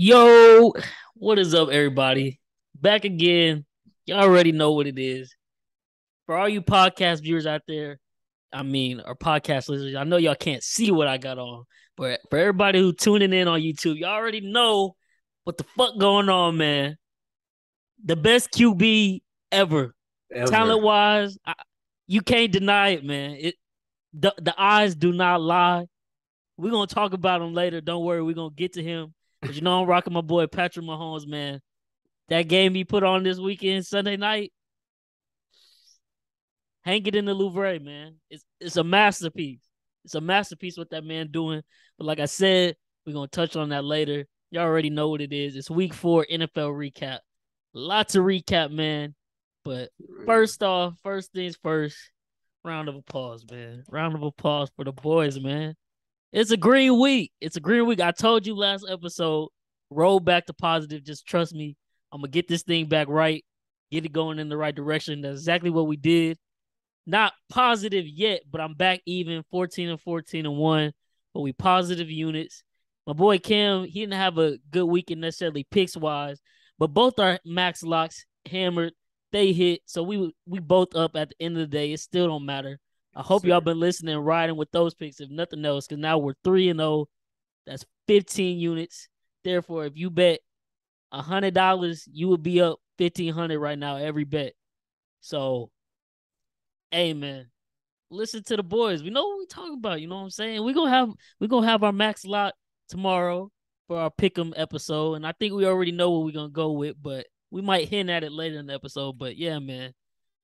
Yo, what is up, everybody? Back again. Y'all already know what it is. For all you podcast viewers out there, or podcast listeners, I know y'all can't see what I got on, but for everybody who tuning in on YouTube, y'all already know what the fuck going on, man. The best QB ever, talent Ever. wise, you can't deny it, man. The eyes do not lie. We're gonna talk about him later. Don't worry, we're gonna get to him. But I'm rocking my boy Patrick Mahomes, man. That game he put on this weekend, Sunday night, hang it in the Louvre, man. It's a masterpiece. It's a masterpiece what that man doing. But like I said, we're gonna touch on that later. Y'all already know what it is. It's week 4 NFL recap. Lots of recap, man. But first off, first things first, round of applause, man. Round of applause for the boys, man. It's a green week. It's a green week. I told you last episode, roll back to positive. Just trust me. I'm gonna get this thing back right, get it going in the right direction. That's exactly what we did. Not positive yet, but I'm back even 14 and 14 and 1. But we positive units. My boy Cam, he didn't have a good weekend necessarily picks wise, but both our max locks hammered. They hit, so we both up at the end of the day. It still don't matter. I hope y'all Sir. been listening and riding with those picks, if nothing else, because now we're 3-0. That's 15 units. Therefore, if you bet $100, you would be up 1,500 right now every bet. So, hey man, listen to the boys. We know what we talking about. You know what I'm saying? We gonna have our max lot tomorrow for our pick'em episode, and I think we already know what we're gonna go with, but we might hint at it later in the episode. But yeah, man,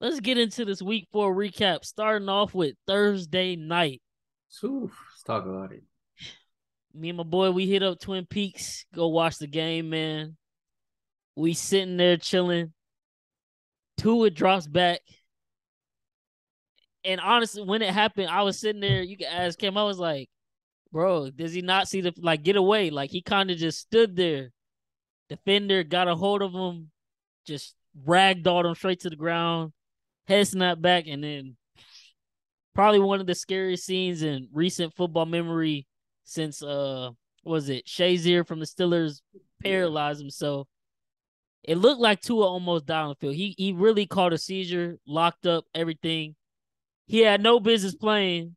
let's get into this week 4 recap. Starting off with Thursday night. Let's talk about it. Me and my boy, we hit up Twin Peaks. Go watch the game, man. We sitting there chilling. Tua drops back. And honestly, when it happened, I was sitting there. You can ask him. I was like, bro, does he not see the get away? Like he kind of just stood there. Defender got a hold of him, just ragdolled him straight to the ground, head snapped back, and then probably one of the scariest scenes in recent football memory since was it Shazier from the Steelers Yeah. paralyzed himself. It looked like Tua almost died on the field. He really caught a seizure, locked up everything. He had no business playing,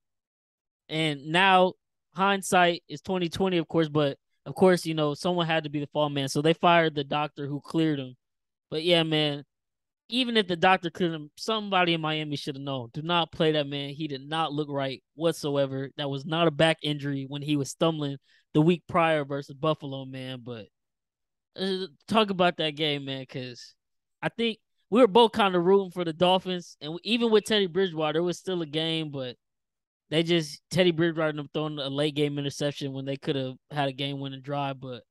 and now hindsight is 2020, of course. But of course, someone had to be the fall man, so they fired the doctor who cleared him. But yeah, man, even if the doctor cleared him, somebody in Miami should have known. Do not play that man. He did not look right whatsoever. That was not a back injury when he was stumbling the week prior versus Buffalo, man. But talk about that game, man, because I think we were both kind of rooting for the Dolphins, and even with Teddy Bridgewater, it was still a game, but Teddy Bridgewater ended up throwing a late game interception when they could have had a game winning drive. But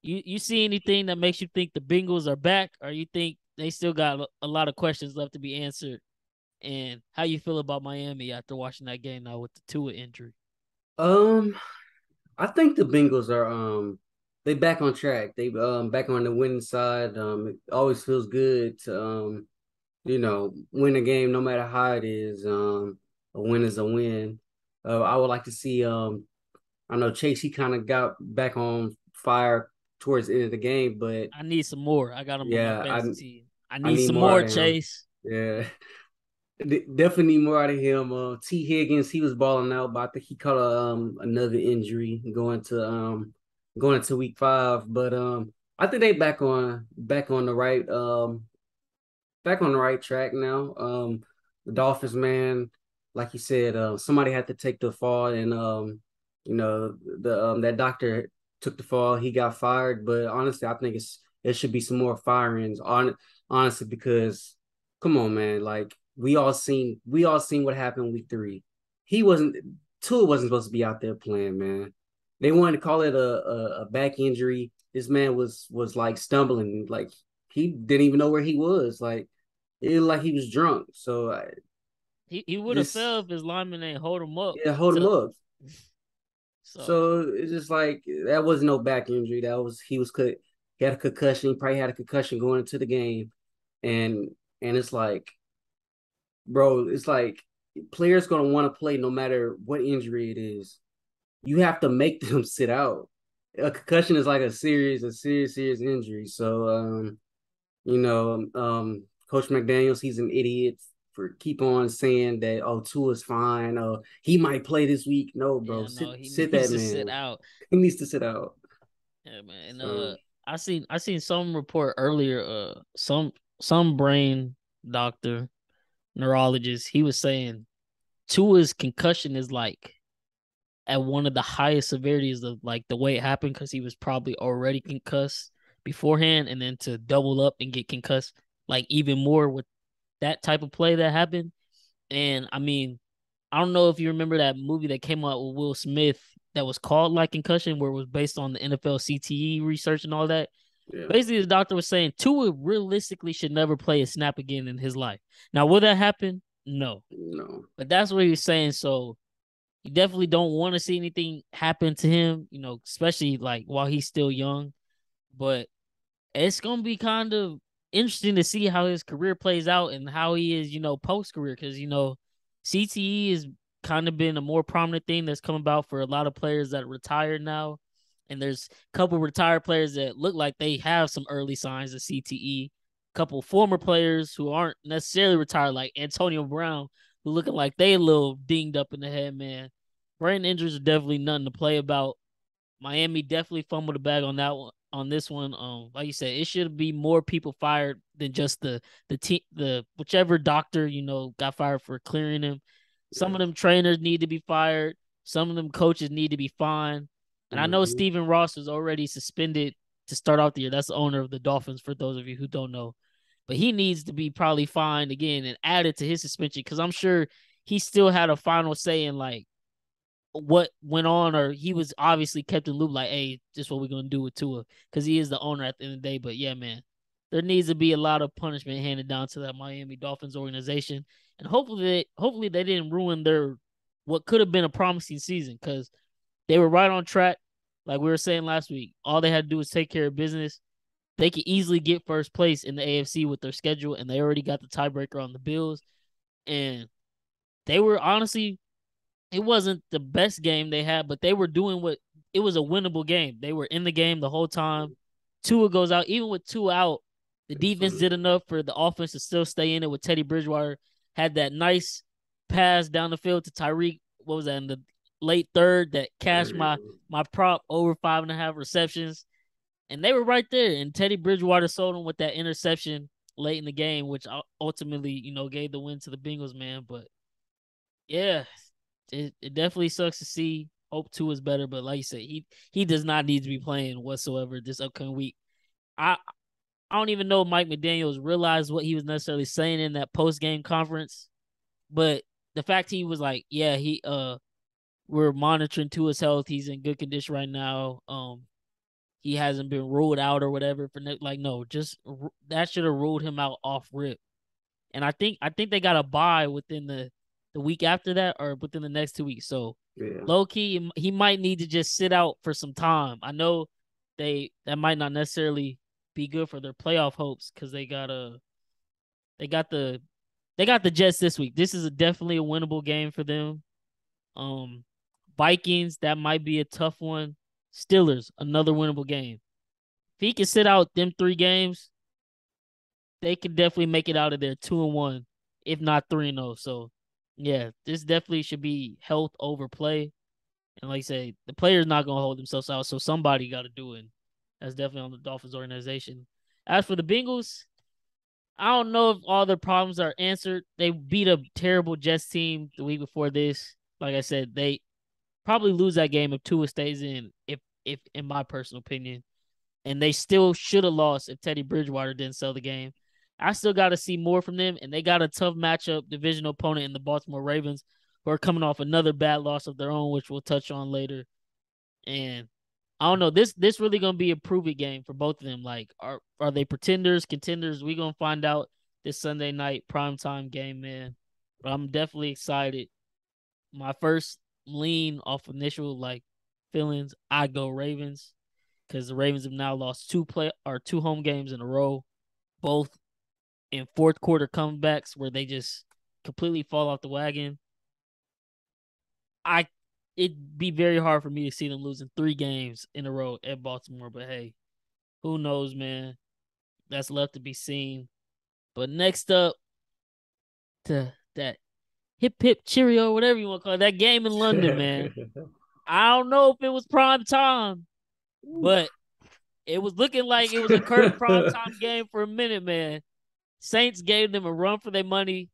you see anything that makes you think the Bengals are back, or you think they still got a lot of questions left to be answered? And how you feel about Miami after watching that game now with the Tua injury? Um, I think the Bengals are they back on track. They back on the winning side. It always feels good to win a game no matter how it is. A win is a win. I would like to see I know Chase, he kind of got back on fire towards the end of the game, but I need some more. I got him on my yeah, fantasy team. I I need need some more more, out of him. Chase. Yeah. Definitely need more out of him. T. Higgins, he was balling out, but I think he caught another injury going into week 5. But I think they back on the right track now. The Dolphins, man, like you said, somebody had to take the fall, and the that doctor took the fall. He got fired, but honestly, I think it should be some more firings honestly, because come on, man, like we all seen what happened week 3. He wasn't Tua wasn't supposed to be out there playing, man. They wanted to call it a back injury. This man was like stumbling, like he didn't even know where he was. Like it looked like he was drunk. So He would have just fell if his lineman ain't hold him up. yeah, hold him To up. so So it's just like that was no back injury. That was he was cut. He had a concussion. He probably had a concussion going into the game, and it's like, bro, it's like players gonna want to play no matter what injury it is. You have to make them sit out. a concussion is like a serious injury. So, Coach McDaniels, he's an idiot for keep on saying that, oh, Tua's fine. Oh, he might play this week. No, bro, Yeah, sit no, he sit needs that to sit man. out. He needs to sit out. Yeah, man. And So I seen some report earlier. Some brain doctor, neurologist, he was saying Tua's concussion is like at one of the highest severities of like the way it happened because he was probably already concussed beforehand, and then to double up and get concussed like even more with that type of play that happened. And I mean, I don't know if you remember that movie that came out with Will Smith that was called like Concussion, where it was based on the NFL CTE research and all that. yeah, Basically, the doctor was saying Tua realistically should never play a snap again in his life. Now, will that happen? No. no, But that's what he was saying. So you definitely don't want to see anything happen to him, especially like while he's still young. But it's gonna be kind of interesting to see how his career plays out and how he is, post career, because CTE has kind of been a more prominent thing that's come about for a lot of players that are retired now, and there's a couple retired players that look like they have some early signs of CTE. A couple former players who aren't necessarily retired, like Antonio Brown, who looking like they a little dinged up in the head, man. Brain injuries are definitely nothing to play about. Miami definitely fumbled the bag on that one. On this one, like you said, it should be more people fired than just the whichever doctor got fired for clearing him. Some yeah, of them trainers need to be fired. Some of them coaches need to be fined. And I know hmm Stephen Ross was already suspended to start off the year. That's the owner of the Dolphins, for those of you who don't know. But he needs to be probably fined again and added to his suspension, because I'm sure he still had a final say in like what went on, or he was obviously kept in loop, like, hey, this is what we're gonna do with Tua, because he is the owner at the end of the day. But yeah, man, there needs to be a lot of punishment handed down to that Miami Dolphins organization, and hopefully they didn't ruin their what could have been a promising season, because they were right on track. Like we were saying last week, all they had to do was take care of business. They could easily get first place in the AFC with their schedule, and they already got the tiebreaker on the Bills. And they were honestly, it wasn't the best game they had, but they were doing what it was a winnable game. They were in the game the whole time. Tua goes out, even with two out, the it was defense fun. did enough for the offense to still stay in it. With Teddy Bridgewater had that nice pass down the field to Tyreek. What was that, in the late third, that cashed There, my prop over 5.5 receptions, and they were right there. And Teddy Bridgewater sold them with that interception late in the game, which ultimately gave the win to the Bengals, man. But yeah, it definitely sucks to see. Hope two is better, but like you said, he does not need to be playing whatsoever this upcoming week. I I don't even know if Mike McDaniels realized what he was necessarily saying in that post game conference, but the fact he was like, yeah, we're monitoring to his health. He's in good condition right now. He hasn't been ruled out or whatever for like, no, just that should have ruled him out off rip. And I think they got a bye within the week after that, or within the next 2 weeks. So yeah, low key, he might need to just sit out for some time. I know that might not necessarily be good for their playoff hopes, because they got the they got the Jets this week. This is definitely a winnable game for them. Um, Vikings, that might be a tough one. Steelers, another winnable game. If he can sit out them 3 games, they could definitely make it out of there 2-1, if not 3-0. So yeah, this definitely should be health over play. And like I say, the player's not gonna hold themselves out, so somebody got to do it. That's definitely on the Dolphins organization. As for the Bengals, I don't know if all their problems are answered. They beat a terrible Jets team the week before this. Like I said, they probably lose that game if Tua stays in. If in my personal opinion, and they still should have lost if Teddy Bridgewater didn't sell the game. I still got to see more from them, and they got a tough matchup, divisional opponent in the Baltimore Ravens, who are coming off another bad loss of their own, which we'll touch on later. And I don't know, this really gonna be a prove it game for both of them. Like, are they pretenders, contenders? We gonna find out this Sunday night primetime game, man. But I'm definitely excited. My first lean off initial like feelings, I go Ravens, because the Ravens have now lost two home games in a row, both in fourth quarter comebacks where they just completely fall off the wagon. I it'd be very hard for me to see them losing 3 games in a row at Baltimore. But hey, who knows, man? That's left to be seen. But next up, to that hip hip cheerio, whatever you want to call it, that game in London, man. I don't know if it was prime time, but it was looking like it was a Kirk prime time game for a minute, man. Saints gave them a run for their money.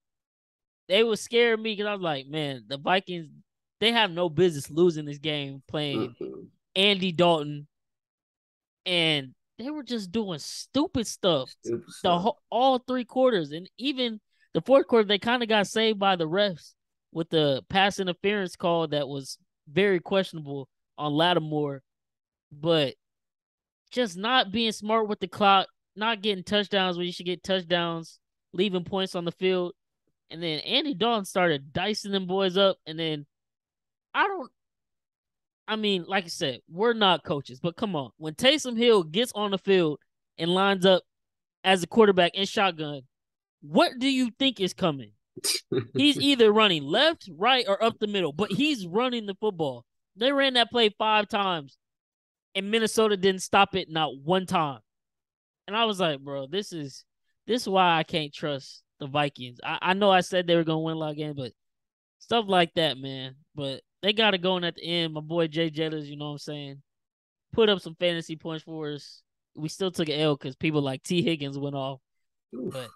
They was scaring me because I was like, man, the Vikings, they have no business losing this game playing Andy Dalton, and they were just doing stupid stuff. Stupid stuff. All 3 quarters, and even the fourth quarter, they kind of got saved by the refs with the pass interference call that was very questionable on Lattimore, but just not being smart with the clock, not getting touchdowns when you should get touchdowns, leaving points on the field. And then Andy Dalton started dicing them boys up. And then I don't, I mean, like I said, we're not coaches, but come on. When Taysom Hill gets on the field and lines up as a quarterback in shotgun, what do you think is coming? He's either running left, right, or up the middle, but he's running the football. They ran that play 5 times, and Minnesota didn't stop it not one time. And I was like, bro, this is why I can't trust the Vikings. I know I said they were gonna win a lot of games, but stuff like that, man. But they got it going at the end. My boy Jay Jettas, you know what I'm saying, put up some fantasy points for us. We still took an L because people like T. Higgins went off. But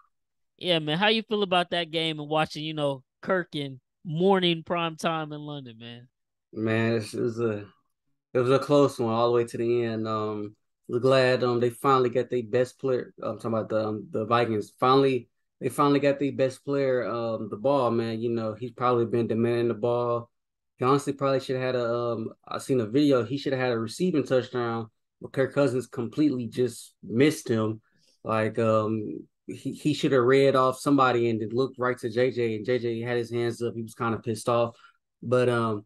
yeah, man, how you feel about that game and watching, Kirk in morning prime time in London, man? Man, it was a close one all the way to the end. We're glad they finally got their best player. I'm talking about the Vikings. They finally got their best player the ball, man. You know, he's probably been demanding the ball. He honestly probably should have had a I seen a video, he should have had a receiving touchdown, but Kirk Cousins completely just missed him. Like he should have read off somebody and then looked right to JJ, and JJ had his hands up. He was kind of pissed off. But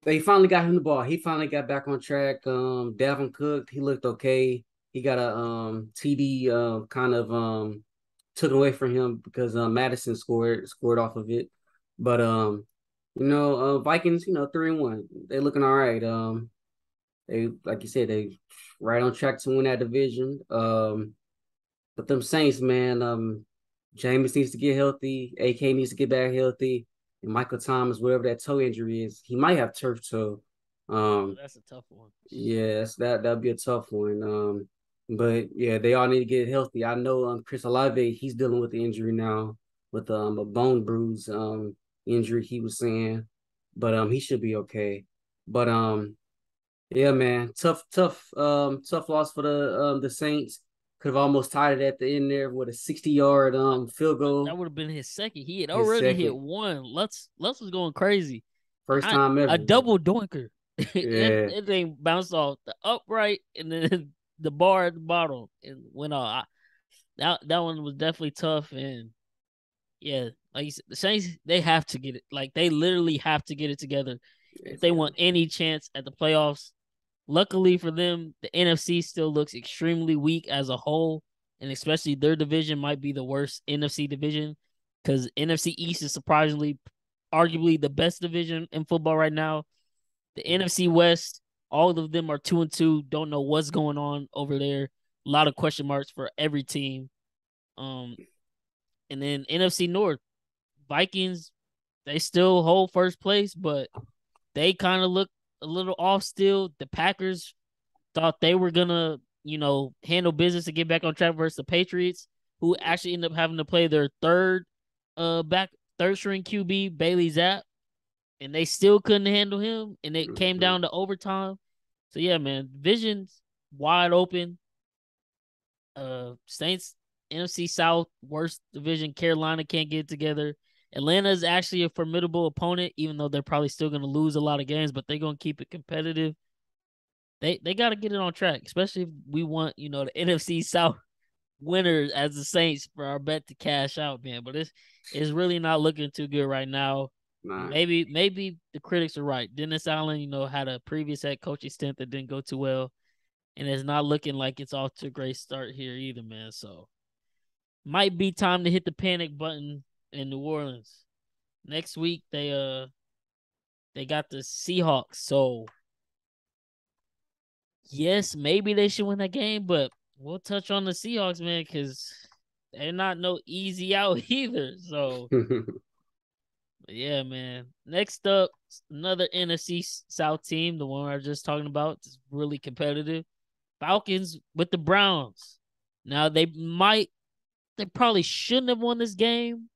they finally got him the ball. He finally got back on track. Dalvin Cook, he looked okay. He got a TD kind of took away from him because Madison scored off of it. But Vikings, 3-1. They looking all right. They, like you said, they right on track to win that division. But them Saints, man, Jameis needs to get healthy. AK needs to get back healthy. And Michael Thomas, whatever that toe injury is, he might have turf toe. Oh, that's a tough one. Yes, that'd be a tough one. But yeah, they all need to get healthy. I know Chris Olave, he's dealing with the injury now with a bone bruise injury he was saying, but he should be okay. But yeah, man, tough loss for the Saints. Could have almost tied it at the end there with a 60-yard field That goal. would have been his second. He had His already hit second, one. Lutz was going crazy. first I time a ever. double doinker. Yeah, It thing bounced off the upright and then the bar at the bottom and went off. That one was definitely tough. And yeah, like you said, the Saints, they have to get it. Like they literally have to get it together if they want any chance at the playoffs. Luckily for them, the NFC still looks extremely weak as a whole, and especially their division might be the worst NFC division because NFC East is surprisingly, arguably the best division in football right now. The NFC West, all of them are 2-2. Don't know what's going on over there. A lot of question marks for every team. Um, and then NFC North, Vikings, they still hold first place, but they kind of look a little off still. The Packers thought they were gonna, handle business to get back on track versus the Patriots, who actually ended up having to play their third string QB Bailey Zapp, and they still couldn't handle him, and it came mm-hmm. down to overtime. So yeah, man, vision's wide open. Saints NFC South worst division. Carolina can't get it together. Atlanta is actually a formidable opponent, even though they're probably still going to lose a lot of games, but they're going to keep it competitive. They got to get it on track, especially if we want, the NFC South winners as the Saints for our bet to cash out, man. But it's really not looking too good right now. And Nah, maybe the critics are right. Dennis Allen, had a previous head coaching stint that didn't go too well, and it's not looking like it's off to a great start here either, man. So might be time to hit the panic button in New Orleans. Next week They got the Seahawks. So yes, maybe they should win that game, but we'll touch on the Seahawks, man, because they're not no easy out either. So yeah, man. Next up, another NFC South team, the one I was just talking about, is really competitive. Falcons with the Browns. Now they probably shouldn't have won this game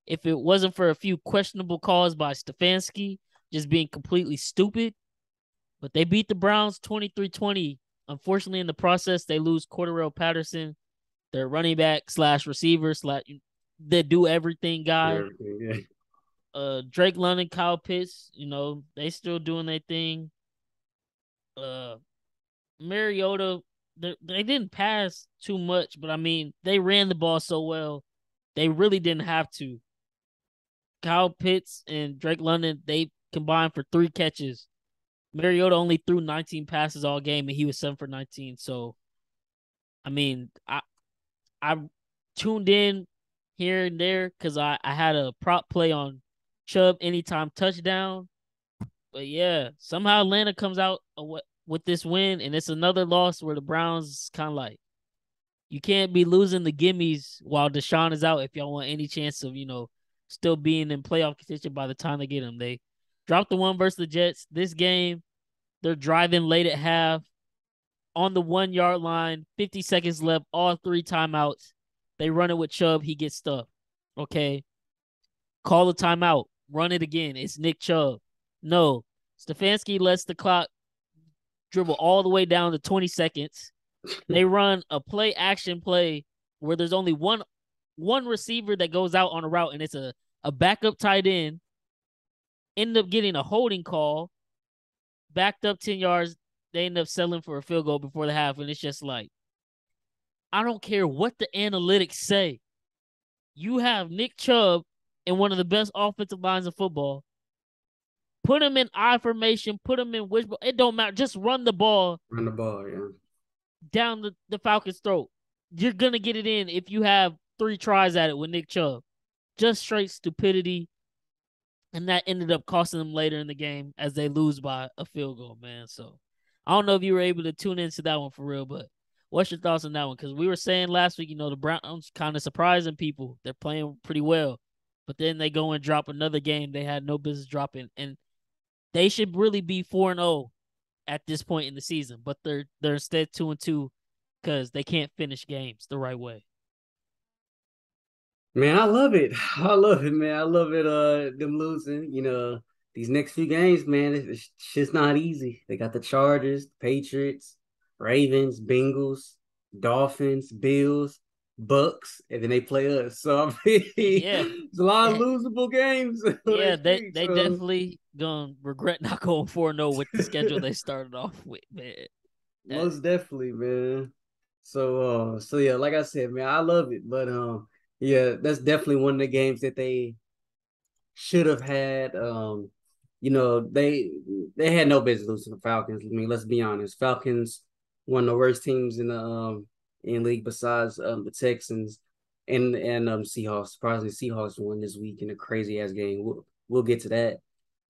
if it wasn't for a few questionable calls by Stefanski just being completely stupid. But they beat the Browns 23-20. Unfortunately, in the process, they lose Cordarrelle Patterson, their running back slash receiver slash the do everything guy. Yeah. Drake London, Kyle Pitts, they still doing their thing. Uh, Mariota, they didn't pass too much, but I mean, they ran the ball so well, they really didn't have to. Kyle Pitts and Drake London, they combined for 3 catches. Mariota only threw 19 passes all game, and he was 7 for 19. So, I mean, I tuned in here and there because I had a prop play on Chubb anytime touchdown. But yeah, somehow Atlanta comes out with this win, and it's another loss where the Browns kind of like, you can't be losing the gimmies while Deshaun is out if y'all want any chance of, still being in playoff contention by the time they get him. They dropped the one versus the Jets. This game, they're driving late at half on the 1 yard line, 50 seconds left, all 3 timeouts. They run it with Chubb. He gets stuffed. Okay. Call the timeout. Run it again. It's Nick Chubb. No. Stefanski lets the clock dribble all the way down to 20 seconds. They run a play action play where there's only one receiver that goes out on a route, and it's a backup tight end. End up getting a holding call, backed up 10 yards. They end up settling for a field goal before the half, and it's just like, I don't care what the analytics say. You have Nick Chubb in one of the best offensive lines of football. Put him in I formation, put him in wishbone. It don't matter. Just run the ball Run the ball, yeah. down the Falcons' throat. You're going to get it in if you have 3 tries at it with Nick Chubb. Just straight stupidity. And that ended up costing them later in the game as they lose by a field goal, man. So I don't know if you were able to tune into that one for real, but what's your thoughts on that one? Because we were saying last week, the Browns kind of surprising people. They're playing pretty well. But then they go and drop another game they had no business dropping. And they should really be 4-0 at this point in the season. But they're instead 2-2 because they can't finish games the right way. Man, I love it. I love it, man. I love it. Them losing. These next few games, man, it's just not easy. They got the Chargers, Patriots, Ravens, Bengals, Dolphins, Bills, Bucks, and then they play us. So I mean, Yeah. it's a lot of losable games Yeah, next they week. they So definitely gonna regret not going 4-0 with the schedule they started off with, man. That most definitely, man. So yeah, like I said, man, I love it. But yeah, that's definitely one of the games that they should have had. They had no business losing the Falcons. I mean, let's be honest. Falcons, one of the worst teams in the in league besides the Texans and Seahawks. Surprisingly, Seahawks won this week in a crazy ass game. We'll get to that.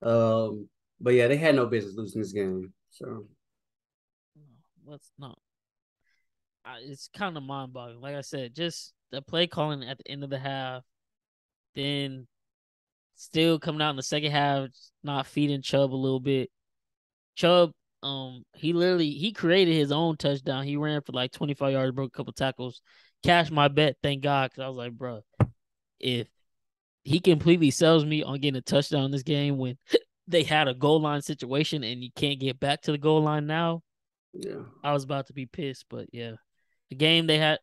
But yeah, they had no business losing this game. So let's not. It's kind of mind boggling. Like I said, just the play calling at the end of the half, then still coming out in the second half, not feeding Chubb a little bit. Chubb, he created his own touchdown. He ran for like 25 yards, broke a couple tackles, cashed my bet. Thank God, because I was like, bro, if he completely sells me on getting a touchdown in this game when they had a goal line situation and you can't get back to the goal line now, yeah. I was about to be pissed. But yeah, the game they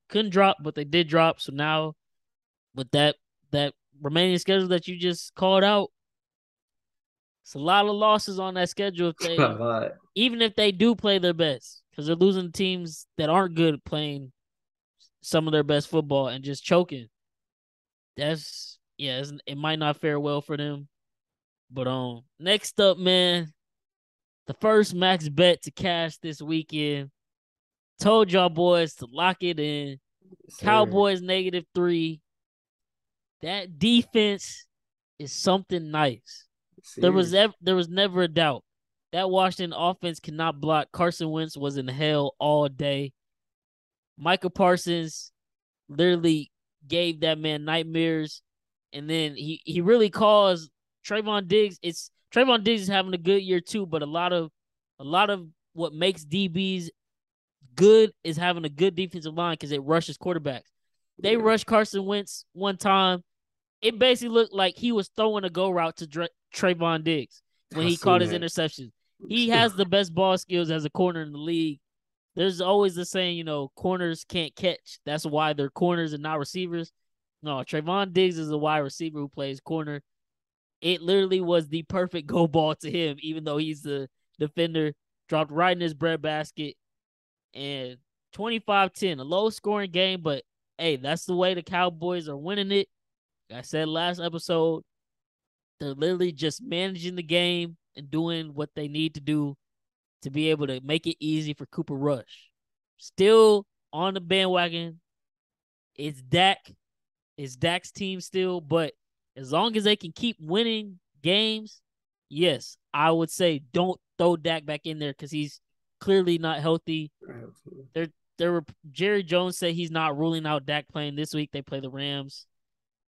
couldn't drop, but they did drop. So now with that remaining schedule that you just called out, it's a lot of losses on that schedule if they even if they do play their best, because they're losing teams that aren't good playing some of their best football and just choking. That's yeah, it might not fare well for them. But next up, man, the first max bet to cash this weekend. Told y'all boys to lock it in. Sir. Cowboys -3. That defense is something nice. Serious. There was never a doubt that Washington offense cannot block. Carson Wentz was in hell all day. Michael Parsons literally gave that man nightmares, and then he really caused Trayvon Diggs. It's Trayvon Diggs is having a good year too, but a lot of what makes DBs good is having a good defensive line because it rushes quarterbacks. They Yeah, rushed Carson Wentz one time. It basically looked like he was throwing a go route to Trayvon Diggs when I he caught seen his that. interception. He has the best ball skills as a corner in the league. There's always the saying, corners can't catch. That's why they're corners and not receivers. No, Trayvon Diggs is a wide receiver who plays corner. It literally was the perfect go ball to him, even though he's the defender. Dropped right in his breadbasket. And 25-10, a low scoring game, but hey, that's the way the Cowboys are winning it. Like I said last episode, they're literally just managing the game and doing what they need to do to be able to make it easy for Cooper Rush. Still on the bandwagon. It's Dak. It's Dak's team still, but as long as they can keep winning games, yes, I would say don't throw Dak back in there because he's clearly not healthy. There, there were Jerry Jones said he's not ruling out Dak playing this week. They play the Rams.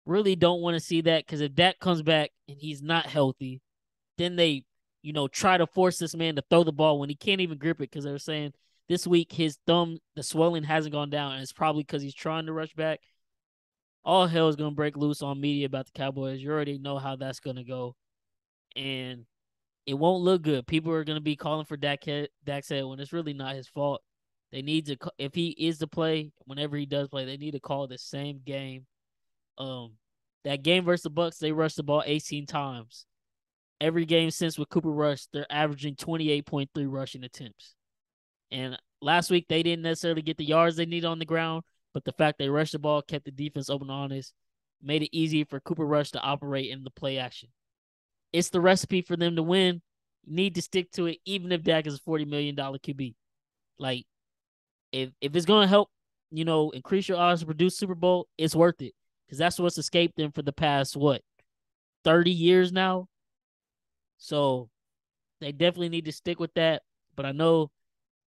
Really don't want to see that because if Dak comes back and he's not healthy, then they, try to force this man to throw the ball when he can't even grip it because they're saying this week his thumb, the swelling hasn't gone down, and it's probably because he's trying to rush back. All hell is gonna break loose on media about the Cowboys. You already know how that's gonna go, and it won't look good. People are gonna be calling for Dak's head when it's really not his fault. They need to, if he is to play, whenever he does play, they need to call the same game. Um, that game versus the Bucks, they rushed the ball 18 times. Every game since with Cooper Rush, they're averaging 28.3 rushing attempts. And last week they didn't necessarily get the yards they need on the ground, but the fact they rushed the ball, kept the defense open and honest, made it easy for Cooper Rush to operate in the play action. It's the recipe for them to win. You need to stick to it, even if Dak is a $40 million QB. Like, if it's gonna help, increase your odds to produce Super Bowl, it's worth it. Because that's what's escaped them for the past 30 years now. So they definitely need to stick with that. But I know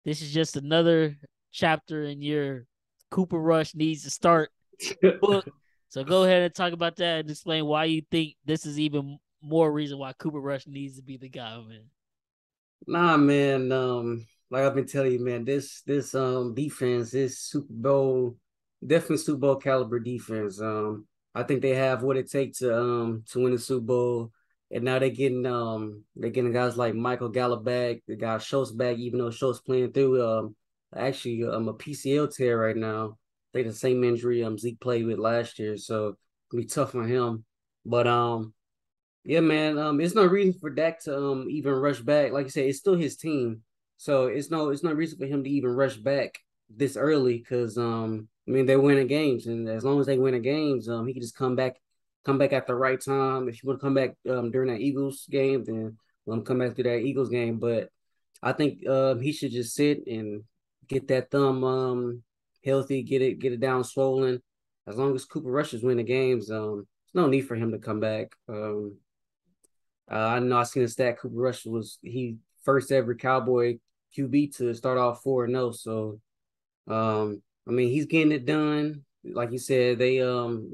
this is just another chapter in your Cooper Rush needs to start book. So go ahead and talk about that and explain why you think this is even more reason why Cooper Rush needs to be the guy, man. Nah, man. Like I've been telling you, man, this defense, this Super Bowl, definitely Super Bowl caliber defense. I think they have what it takes to win the Super Bowl. And now they're getting guys like Michael Gallup back, the guy Schultz back, even though Schultz playing through actually a PCL tear right now. I think the same injury Zeke played with last year, so it'll be tough on him. But yeah, man. It's no reason for Dak to even rush back. Like you said, it's still his team, so it's no reason for him to even rush back this early. Because I mean they're winning games, and as long as they win the games, he can just come back at the right time. If you want to come back during that Eagles game, then let him come back to that Eagles game. But I think he should just sit and get that thumb healthy, get it down swollen. As long as Cooper Rush is winning games, there's no need for him to come back. I know I seen a stat. Cooper Rush was he first ever Cowboy QB to start off 4-0. So I mean he's getting it done. Like you said, they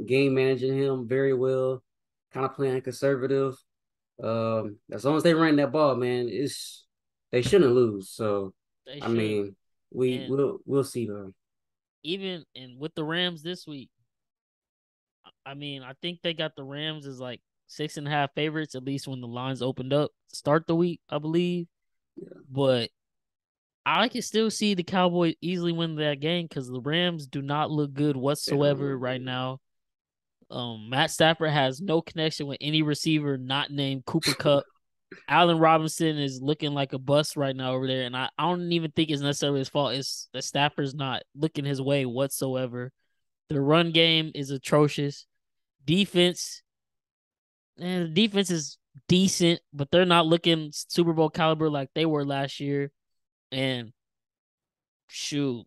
game managing him very well, kind of playing conservative. As long as they run that ball, man, they shouldn't lose. So They I shouldn't. mean we And we'll see though. even and with the Rams this week, I mean, I think they got the Rams as like 6.5 favorites, at least when the lines opened up to start the week, I believe. But I can still see the Cowboys easily win that game because the Rams do not look good They don't whatsoever look right good. now. Matt Stafford has no connection with any receiver not named Cooper Cup. Allen Robinson is looking like a bust right now over there, and I don't even think it's necessarily his fault. It's that Stafford's not looking his way whatsoever. The run game is atrocious. Defense, and the defense is decent, but they're not looking Super Bowl caliber like they were last year. And shoot,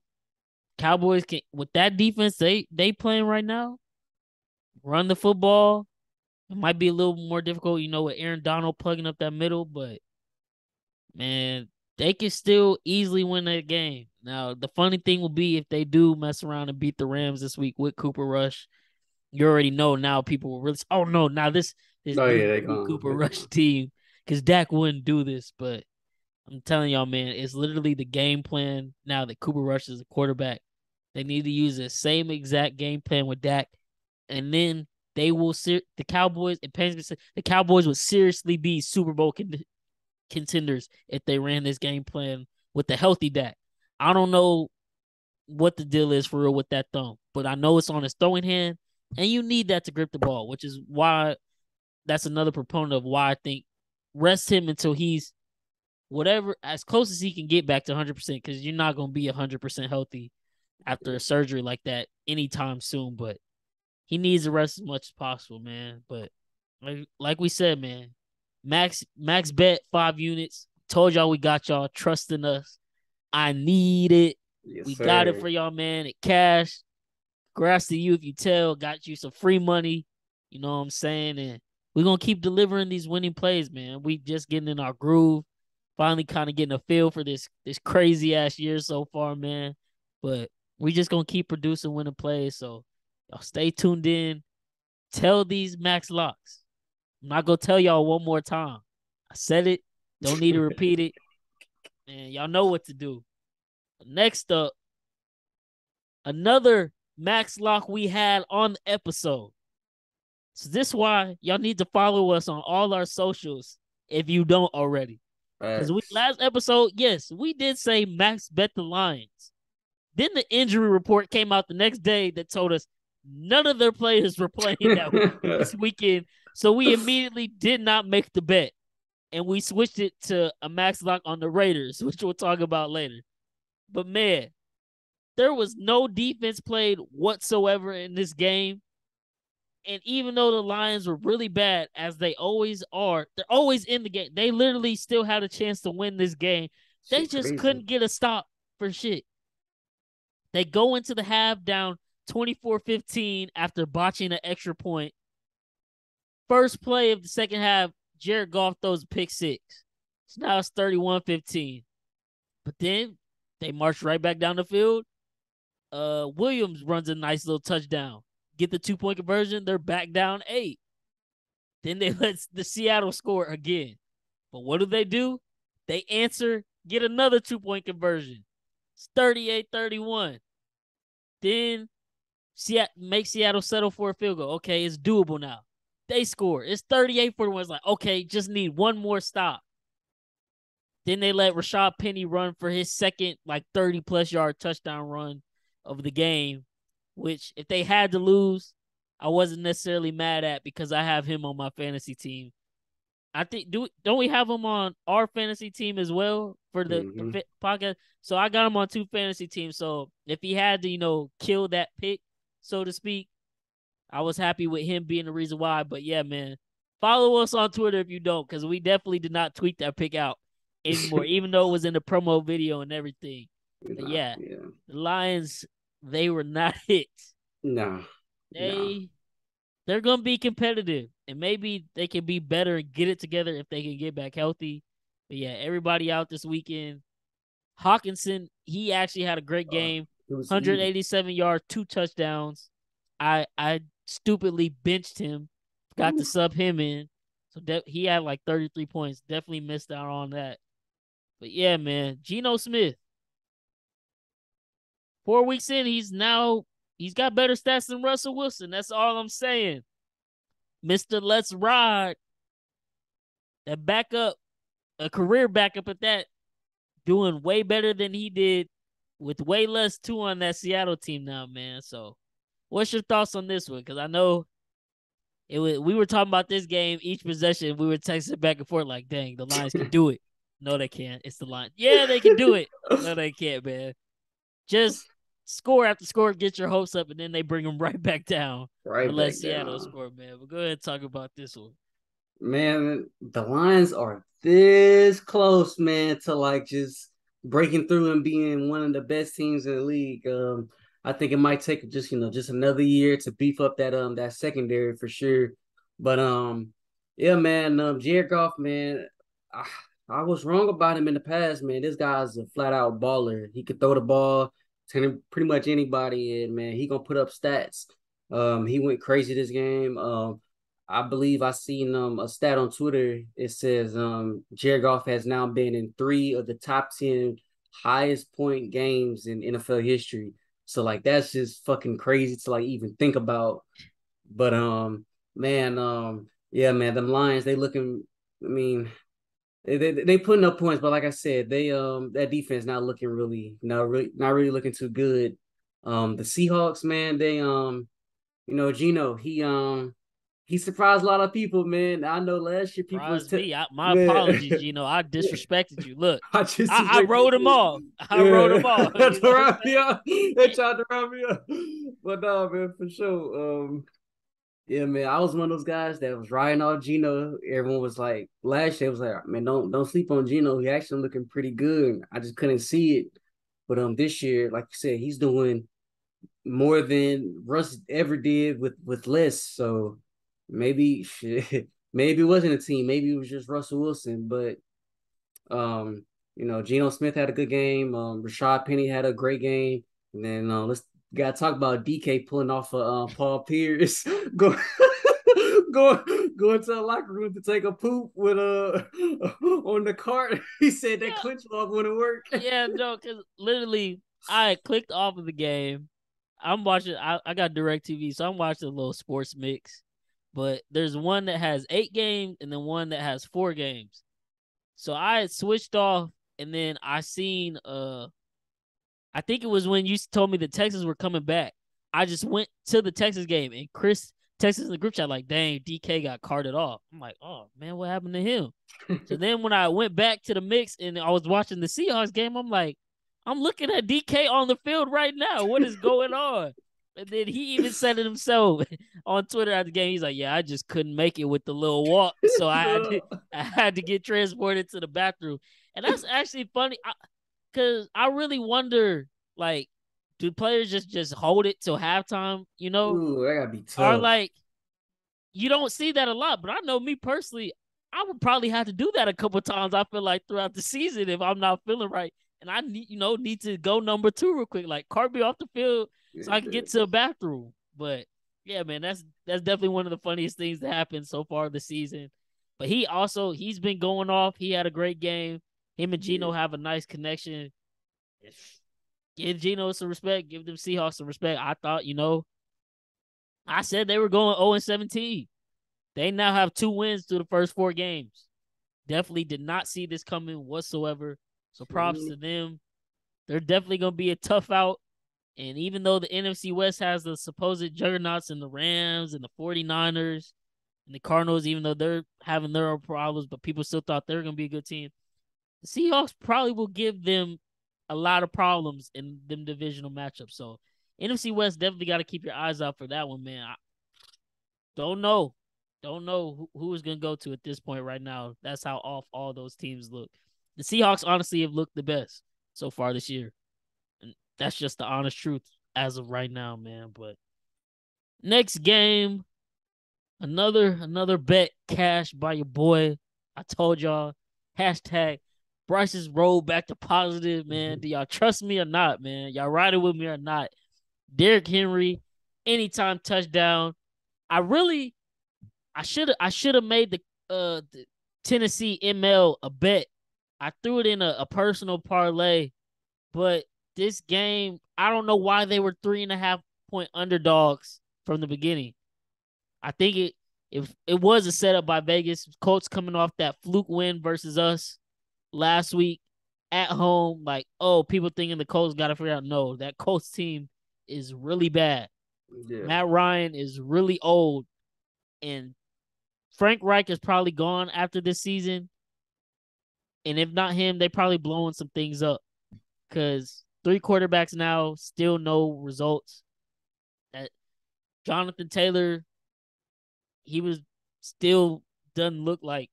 Cowboys can with that defense they playing right now, run the football. It might be a little more difficult, with Aaron Donald plugging up that middle, but man, they can still easily win that game. Now, the funny thing will be if they do mess around and beat the Rams this week with Cooper Rush. You already know now people will really. Oh no! Now this Oh yeah, new Cooper Rush team, because Dak wouldn't do this, but I'm telling y'all, man, it's literally the game plan now that Cooper Rush is a quarterback. They need to use the same exact game plan with Dak, and then they will. The Cowboys. It pains me to say the Cowboys would seriously be Super Bowl contenders if they ran this game plan with the healthy Dak. I don't know what the deal is for real with that thumb, but I know it's on his throwing hand, and you need that to grip the ball, which is why that's another proponent of why I think rest him until he's whatever as close as he can get back to 100% because you're not going to be 100% healthy after a surgery like that anytime soon. But he needs to rest as much as possible, man. But like we said, man, max bet 5 units. Told y'all we got y'all. Trust in us. I need it. yes, We got it sir. for y'all, man. It cash. Congrats to you if you tell. Got you some free money. You know what I'm saying? And we're gonna keep delivering these winning plays, man. We just getting in our groove. Finally kind of getting a feel for this crazy ass year so far, man. But we just gonna keep producing winning plays. So y'all stay tuned in. Tell these max locks. I'm not gonna tell y'all one more time. I said it. Don't need to repeat it. And y'all know what to do. Next up, another max lock we had on the episode. So this is why y'all need to follow us on all our socials if you don't already. Because we Facts. last episode, yes, we did say max bet the Lions. Then the injury report came out the next day that told us none of their players were playing this weekend. So we immediately did not make the bet. And we switched it to a max lock on the Raiders, which we'll talk about later. But man, there was no defense played whatsoever in this game. And even though the Lions were really bad, as they always are, they're always in the game. They literally still had a chance to win this game. They Shit, just crazy. couldn't get a stop for shit. They go into the half down 24-15 after botching an extra point. First play of the second half, Jared Goff throws a pick six. So now it's 31-15. But then they march right back down the field. Williams runs a nice little touchdown. Get the 2-point conversion. They're back down 8. Then they let the Seattle score again. But what do? They answer, get another 2-point conversion. It's 38-31. Then make Seattle settle for a field goal. Okay, it's doable now. They score. It's 38-41. It's like, okay, just need one more stop. Then they let Rashad Penny run for his second, 30-plus yard touchdown run of the game, which if they had to lose, I wasn't necessarily mad at because I have him on my fantasy team. I think don't we have him on our fantasy team as well for the podcast? So I got him on 2 fantasy teams. So if he had to, kill that pick, so to speak, I was happy with him being the reason why. But yeah, man, follow us on Twitter if you don't, because we definitely did not tweet that pick out anymore, even though it was in the promo video and everything. But Nah, yeah, yeah. the Lions, they were not hit. Nah, nah. They're gonna be competitive, and maybe they can be better and get it together if they can get back healthy. But yeah, everybody out this weekend. Hawkinson, he actually had a great game. It was he. 187 yards, 2 touchdowns. I stupidly benched him, got to Oof. sub him in. So he had 33 points. Definitely missed out on that. But yeah, man, Geno Smith. 4 weeks in, he's got better stats than Russell Wilson. That's all I'm saying. Mr. Let's Ride. That backup, a career backup at that, doing way better than he did with way less two on that Seattle team now, man. So what's your thoughts on this one? Because I know we were talking about this game each possession. We were texting back and forth like, dang, the Lions can do it. No, they can't. It's the Lions. Yeah, they can do it. No, they can't, man. Just score after score, get your hopes up, and then they bring them right back down or Right let back Seattle down. score, man. But go ahead and talk about this one. Man, the Lions are this close, man, to just breaking through and being one of the best teams in the league. I think it might take just another year to beef up that secondary for sure. But yeah, man, Jared Goff, man, I, I was wrong about him in the past, man. This guy's a flat out baller. He could throw the ball to pretty much anybody, and man, he gonna put up stats. He went crazy this game. I believe I seen a stat on Twitter. It says Jared Goff has now been in 3 of the top 10 highest point games in NFL history. So like that's just fucking crazy to like even think about. But man, yeah, man, them Lions, they looking. I mean, they putting up points, but like I said, they that defense not looking really, not really looking too good. The Seahawks, man, they Gino, he surprised a lot of people, man. I know last year people was Surprised me. My man, apologies, Gino. I disrespected you. Look, I just I suspected, wrote them off. I wrote yeah, them off. that's You know what around I'm me up. They saying? tried to round me up, but no, man, for sure. Yeah, man, I was one of those guys that was riding off Gino. Everyone was like, last year was like, man, don't sleep on Gino. He actually looking pretty good. I just couldn't see it. But this year, like you said, he's doing more than Russ ever did with less. So maybe shit, maybe it wasn't a team. Maybe it was just Russell Wilson. But Geno Smith had a good game. Rashad Penny had a great game. And then let's gotta talk about DK pulling off Paul Pierce. Go go go into the locker room to take a poop with on the cart. He said that Yeah, clinch lock wouldn't work. yeah, no, because literally I had clicked off of the game. I'm watching. I got Direct TV, so I'm watching a little sports mix. But there's one that has 8 games and then one that has 4 games. So I had switched off, and then I seen I think it was when you told me the Texans were coming back. I just went to the Texas game, and Chris Texas in the group chat like, "Dang, DK got carted off." I'm like, "Oh man, what happened to him?" So then when I went back to the mix and I was watching the Seahawks game, I'm like, I'm looking at DK on the field right now. What is going on? And then he even said it himself on Twitter after the game. He's like, "Yeah, I just couldn't make it with the little walk, so I had to get transported to the bathroom." And that's actually funny because I really wonder, like, do players just hold it till halftime? Ooh, that gotta be Or tough. like you don't see that a lot, but I know me personally, I would probably have to do that a couple times. I feel like throughout the season if I'm not feeling right, and I need to go number 2 real quick, like cart me off the field so I can get to a bathroom. But yeah, man, that's definitely one of the funniest things that happened so far this season. But he's been going off. He had a great game. Him and Yeah. Gino have a nice connection. Give Gino some respect. Give them Seahawks some respect. I thought, I said they were going 0-17. They now have 2 wins through the first 4 games. Definitely did not see this coming whatsoever. So props to them. They're definitely going to be a tough out. And even though the NFC West has the supposed juggernauts and the Rams and the 49ers and the Cardinals, even though they're having their own problems, but people still thought they were going to be a good team, the Seahawks probably will give them a lot of problems in them divisional matchups. So NFC West definitely got to keep your eyes out for that one, man. I don't know. Don't know who is going to go to at this point right now. That's how off all those teams look. The Seahawks honestly have looked the best so far this year. And that's just the honest truth as of right now, man. But next game, another bet cashed by your boy. I told y'all, hashtag Bryce's roll back to positive, man. Do y'all trust me or not, man? Y'all riding with me or not? Derrick Henry, anytime touchdown. I really I should have made the Tennessee ML a bet. I threw it in a personal parlay, but this game, I don't know why they were 3.5 point underdogs from the beginning. I think it was a setup by Vegas. Colts coming off that fluke win versus us last week at home. Like, oh, people thinking the Colts got to figure out. No, that Colts team is really bad. Yeah. Matt Ryan is really old, and Frank Reich is probably gone after this season. And if not him, they probably blowing some things up because 3 quarterbacks now, still no results. That Jonathan Taylor, he was still doesn't look like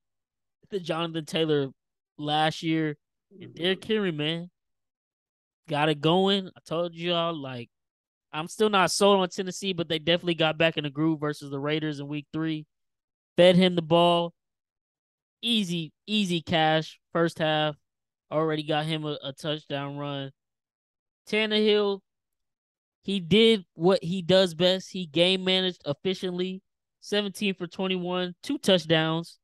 the Jonathan Taylor last year. And Derrick Henry, man, got it going. I told y'all, like, I'm still not sold on Tennessee, but they definitely got back in the groove versus the Raiders in week 3. fed him the ball. Easy, easy cash. First half, already got him a touchdown run. Tannehill, he did what he does best. He game managed efficiently. 17 for 21, two touchdowns,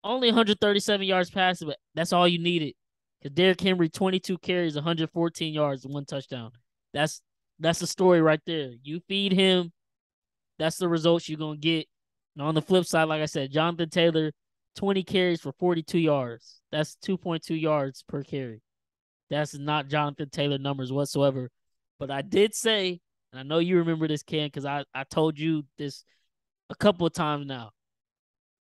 only 137 yards passing, but that's all you needed. Because Derrick Henry, 22 carries, 114 yards, and one touchdown. That's that's the story right there. You feed him, that's the results you're gonna get. And on the flip side, like I said, Jonathan Taylor, 20 carries for 42 yards. That's 2.2 yards per carry. That's not Jonathan Taylor numbers whatsoever. But I did say, and I know you remember this, Ken, because I told you this a couple of times now.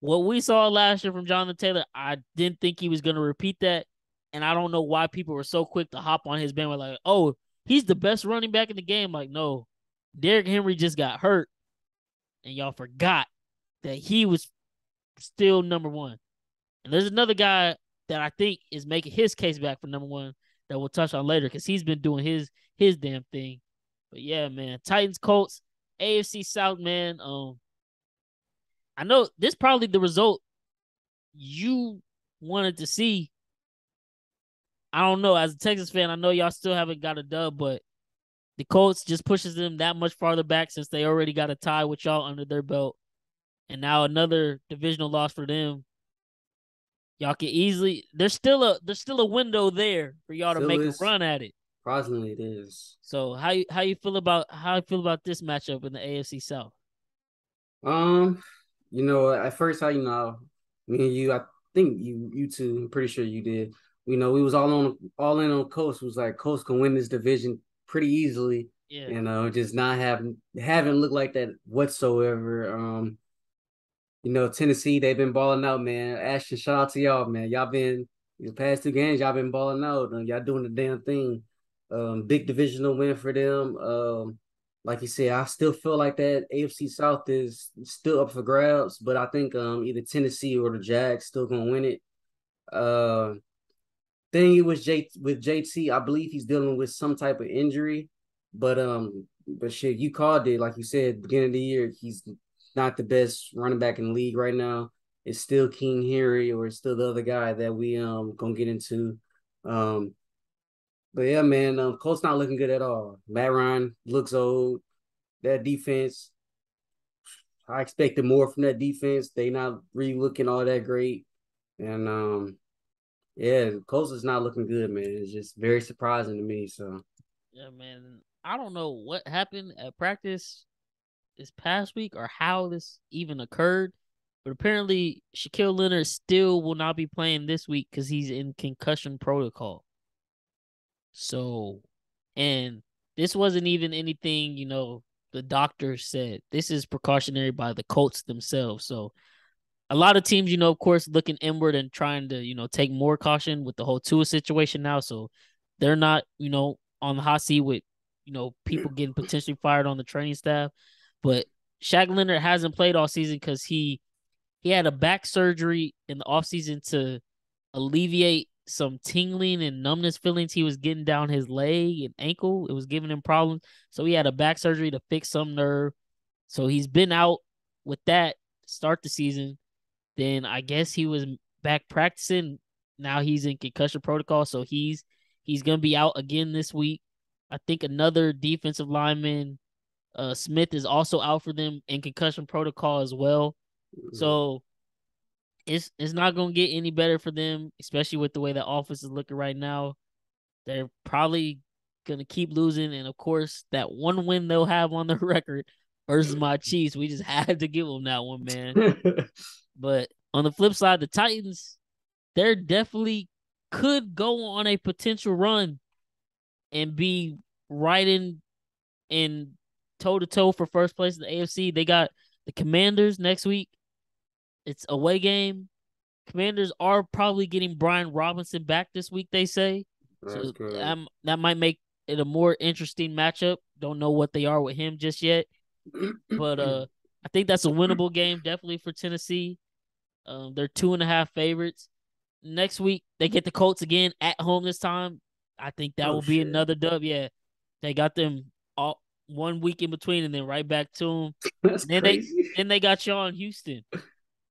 What we saw last year from Jonathan Taylor, I didn't think he was going to repeat that. And I don't know why people were so quick to hop on his bandwagon like, oh, he's the best running back in the game. Like, no, Derrick Henry just got hurt, and y'all forgot that he was still number one. And there's another guy that I think is making his case back for number one that we'll touch on later because he's been doing his damn thing. But yeah, man, Titans, Colts, AFC South, man. I know this probably the result you wanted to see. I don't know. As a Texas fan, I know y'all still haven't got a dub, but the Colts just pushes them that much farther back since they already got a tie with y'all under their belt. And now another divisional loss for them. Y'all can easily there's still a window there for y'all to Still make a is. run at it. Surprisingly, it is. So how you feel about this matchup in the AFC South? Um, at first, me and you, I think you too. I'm pretty sure you did. We was all in on Coast. It was like Coast can win this division pretty easily, Yeah. and just not haven't looked like that whatsoever. Tennessee, they've been balling out, man. Ashton, shout out to y'all, man. Y'all been the past two games, y'all been balling out, and y'all doing the damn thing. Big divisional win for them. Like you said, I still feel like that AFC South is still up for grabs, but I think either Tennessee or the Jags still gonna win it. Uh, thing it was with JT, I believe he's dealing with some type of injury, but shit, you called it like you said, beginning of the year, he's not the best running back in the league right now. It's still King Henry or it's still the other guy that we gonna get into. Um, but yeah, man, Colts not looking good at all. Matt Ryan looks old. That defense, I expected more from that defense. They not really looking all that great, and yeah, Colts is not looking good, man. It's just very surprising to me. So Yeah, man. I don't know what happened at practice this past week or how this even occurred, but apparently Shaquille Leonard still will not be playing this week because he's in concussion protocol. So, and this wasn't even anything, the doctor said. This is precautionary by the Colts themselves. So, a lot of teams, of course, looking inward and trying to, take more caution with the whole Tua situation now. So, they're not, on the hot seat with, people getting potentially fired on the training staff. But Shaq Leonard hasn't played all season because he had a back surgery in the offseason to alleviate some tingling and numbness feelings he was getting down his leg and ankle. It was giving him problems. So he had a back surgery to fix some nerve. So he's been out with that to start the season. Then I guess he was back practicing. Now he's in concussion protocol. So he's gonna be out again this week. I think another defensive lineman, Smith, is also out for them in concussion protocol as well. So it's not gonna get any better for them, especially with the way the offense is looking right now. They're probably gonna keep losing, and of course, that one win they'll have on their record versus my Chiefs, we just had to give them that one, man. But on the flip side, the Titans, they're definitely could go on a potential run and be right in toe to toe for first place in the AFC. They got the Commanders next week. It's away game. Commanders are probably getting Brian Robinson back this week, they say. that's So good. that might make it a more interesting matchup. Don't know what they are with him just yet. But I think that's a winnable game, definitely for Tennessee. They're 2.5 favorites. Next week, they get the Colts again at home this time. I think that Oh will be shit, another dub. Yeah. They got them all 1 week in between and then right back to them. that's And then they crazy. then they got y'all in Houston.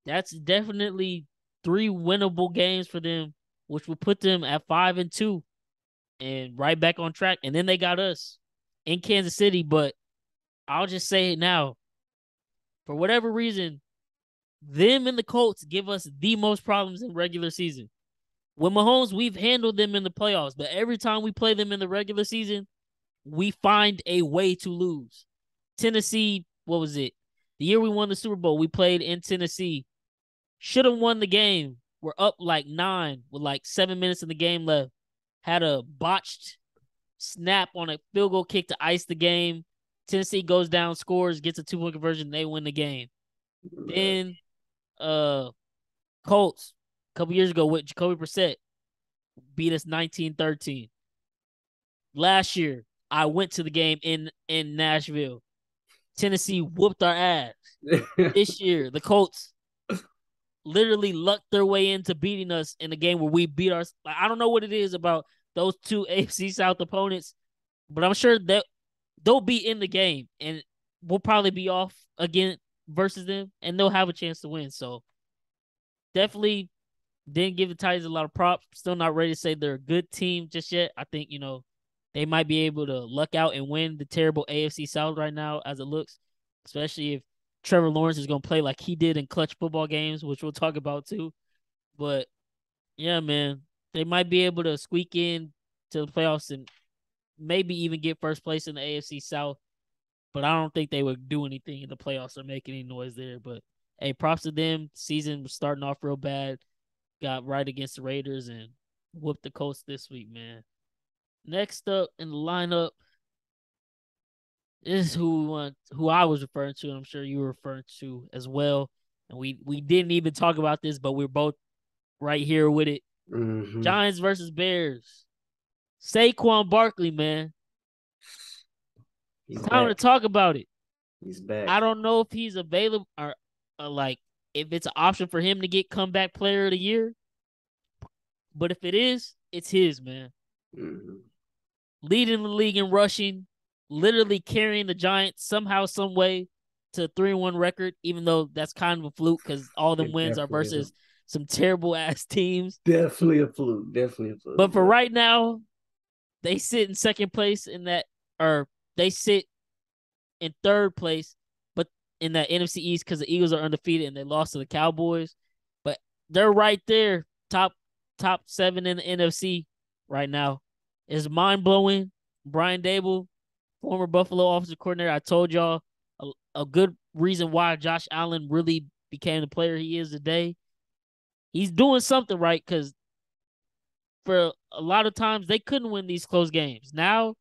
That's definitely three winnable games for them, which will put them at 5-2 and right back on track. And then they got us in Kansas City. But I'll just say it now. For whatever reason, them and the Colts give us the most problems in regular season. With Mahomes, we've handled them in the playoffs, but every time we play them in the regular season, we find a way to lose. Tennessee, what was it? The year we won the Super Bowl, we played in Tennessee. Should have won the game. We're up like 9 with like 7 minutes in the game left. Had a botched snap on a field goal kick to ice the game. Tennessee goes down, scores, gets a 2-point conversion, they win the game. Then Colts, a couple years ago with Jacoby Brissett, beat us 19-13. Last year, I went to the game in Nashville. Tennessee whooped our ass. This year, the Colts literally lucked their way into beating us in a game where we beat our. I don't know what it is about those two AFC South opponents, but I'm sure that they'll be in the game and we'll probably be off again versus them, and they'll have a chance to win. So definitely didn't give the Titans a lot of props. Still not ready to say they're a good team just yet. I think they might be able to luck out and win the terrible AFC South right now as it looks, especially if Trevor Lawrence is going to play like he did in clutch football games, which we'll talk about too. But yeah, man, they might be able to squeak in to the playoffs and maybe even get first place in the AFC South. But I don't think they would do anything in the playoffs or make any noise there. But hey, props to them. Season was starting off real bad. Got right against the Raiders and whooped the Colts this week, man. Next up in the lineup is who I was referring to, and I'm sure you were referring to as well. And we didn't even talk about this, but we're both right here with it. Mm-hmm. Giants versus Bears. Saquon Barkley, man. He's Time back. to talk about it. He's back. I don't know if he's available or like if it's an option for him to get comeback player of the year. But if it is, it's his, man. Mm-hmm. Leading the league in rushing, literally carrying the Giants somehow, some way to a 3-1 record, even though that's kind of a fluke because all them It wins are definitely is versus some terrible ass teams. definitely a fluke. Definitely a fluke. But for right now, they sit in second place in that, or they sit in third place, but in that NFC East because the Eagles are undefeated and they lost to the Cowboys. But they're right there, top 7 in the NFC right now. It's mind blowing. Brian Dable, former Buffalo offensive coordinator, I told y'all a good reason why Josh Allen really became the player he is today. He's doing something right because for a lot of times they couldn't win these close games. Now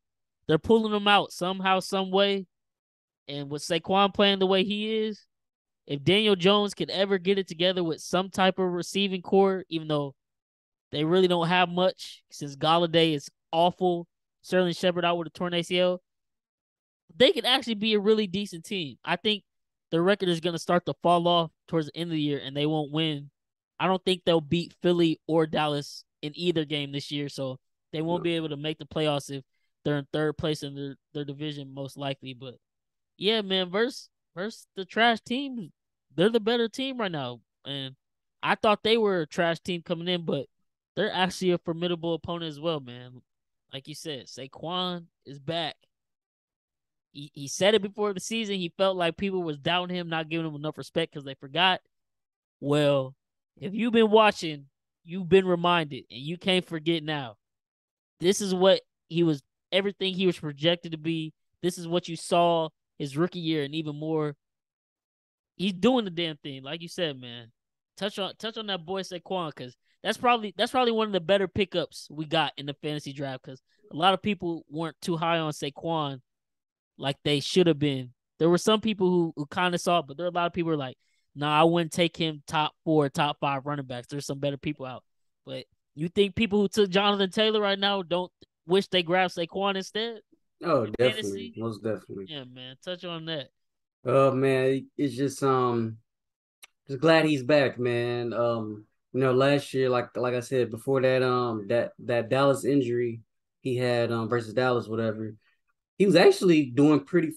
they're pulling them out somehow, some way. And with Saquon playing the way he is, if Daniel Jones could ever get it together with some type of receiving core, even though they really don't have much since Golladay is awful, Sterling Shepard out with a torn ACL, they could actually be a really decent team. I think their record is going to start to fall off towards the end of the year and they won't win. I don't think they'll beat Philly or Dallas in either game this year, so they won't be able to make the playoffs if they're in third place in their division, most likely. But yeah, man, versus the trash team, they're the better team right now. And I thought they were a trash team coming in, but they're actually a formidable opponent as well, man. Like you said, Saquon is back. He said it before the season. He felt like people was doubting him, not giving him enough respect because they forgot. Well, if you've been watching, you've been reminded, and you can't forget now. This is what he was, everything he was projected to be. This is what you saw his rookie year, and even more. He's doing the damn thing, like you said, man. Touch on that boy Saquon, because that's probably one of the better pickups we got in the fantasy draft. Because a lot of people weren't too high on Saquon like they should have been. There were some people who kind of saw it, but there are a lot of people who are like, nah, I wouldn't take him top 4, top 5 running backs. There's some better people out. But you think people who took Jonathan Taylor right now don't wish they grabbed Saquon instead Oh, in definitely, fantasy? most definitely. Yeah, man. Touch on that. Oh man, it's just glad he's back, man. Last year, like I said before that, that Dallas injury he had versus Dallas, whatever. He was actually doing pretty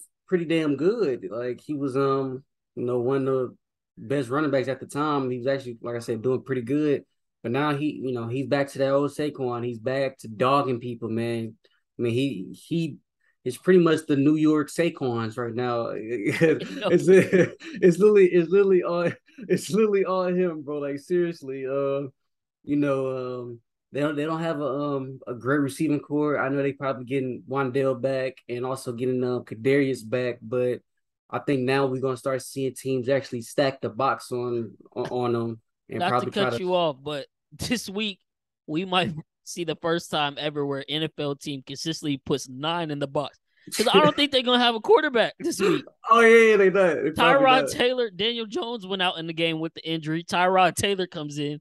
damn good. Like he was one of best running backs at the time. He was actually, like I said, doing pretty good. But now he's back to that old Saquon. He's back to dogging people, man. I mean, he is pretty much the New York Saquons right now. No, It's literally all him, bro. Like seriously, you know, they don't have a great receiving core. I know they probably getting Wandale back and also getting Kadarius back, but I think now we're gonna start seeing teams actually stack the box on them and not to probably try cut to. you off, but this week we might see the first time ever where NFL team consistently puts 9 in the box. Because I don't think they're gonna have a quarterback this week. Oh yeah, they not. They probably Tyrod not. Taylor, Daniel Jones went out in the game with the injury. Tyrod Taylor comes in,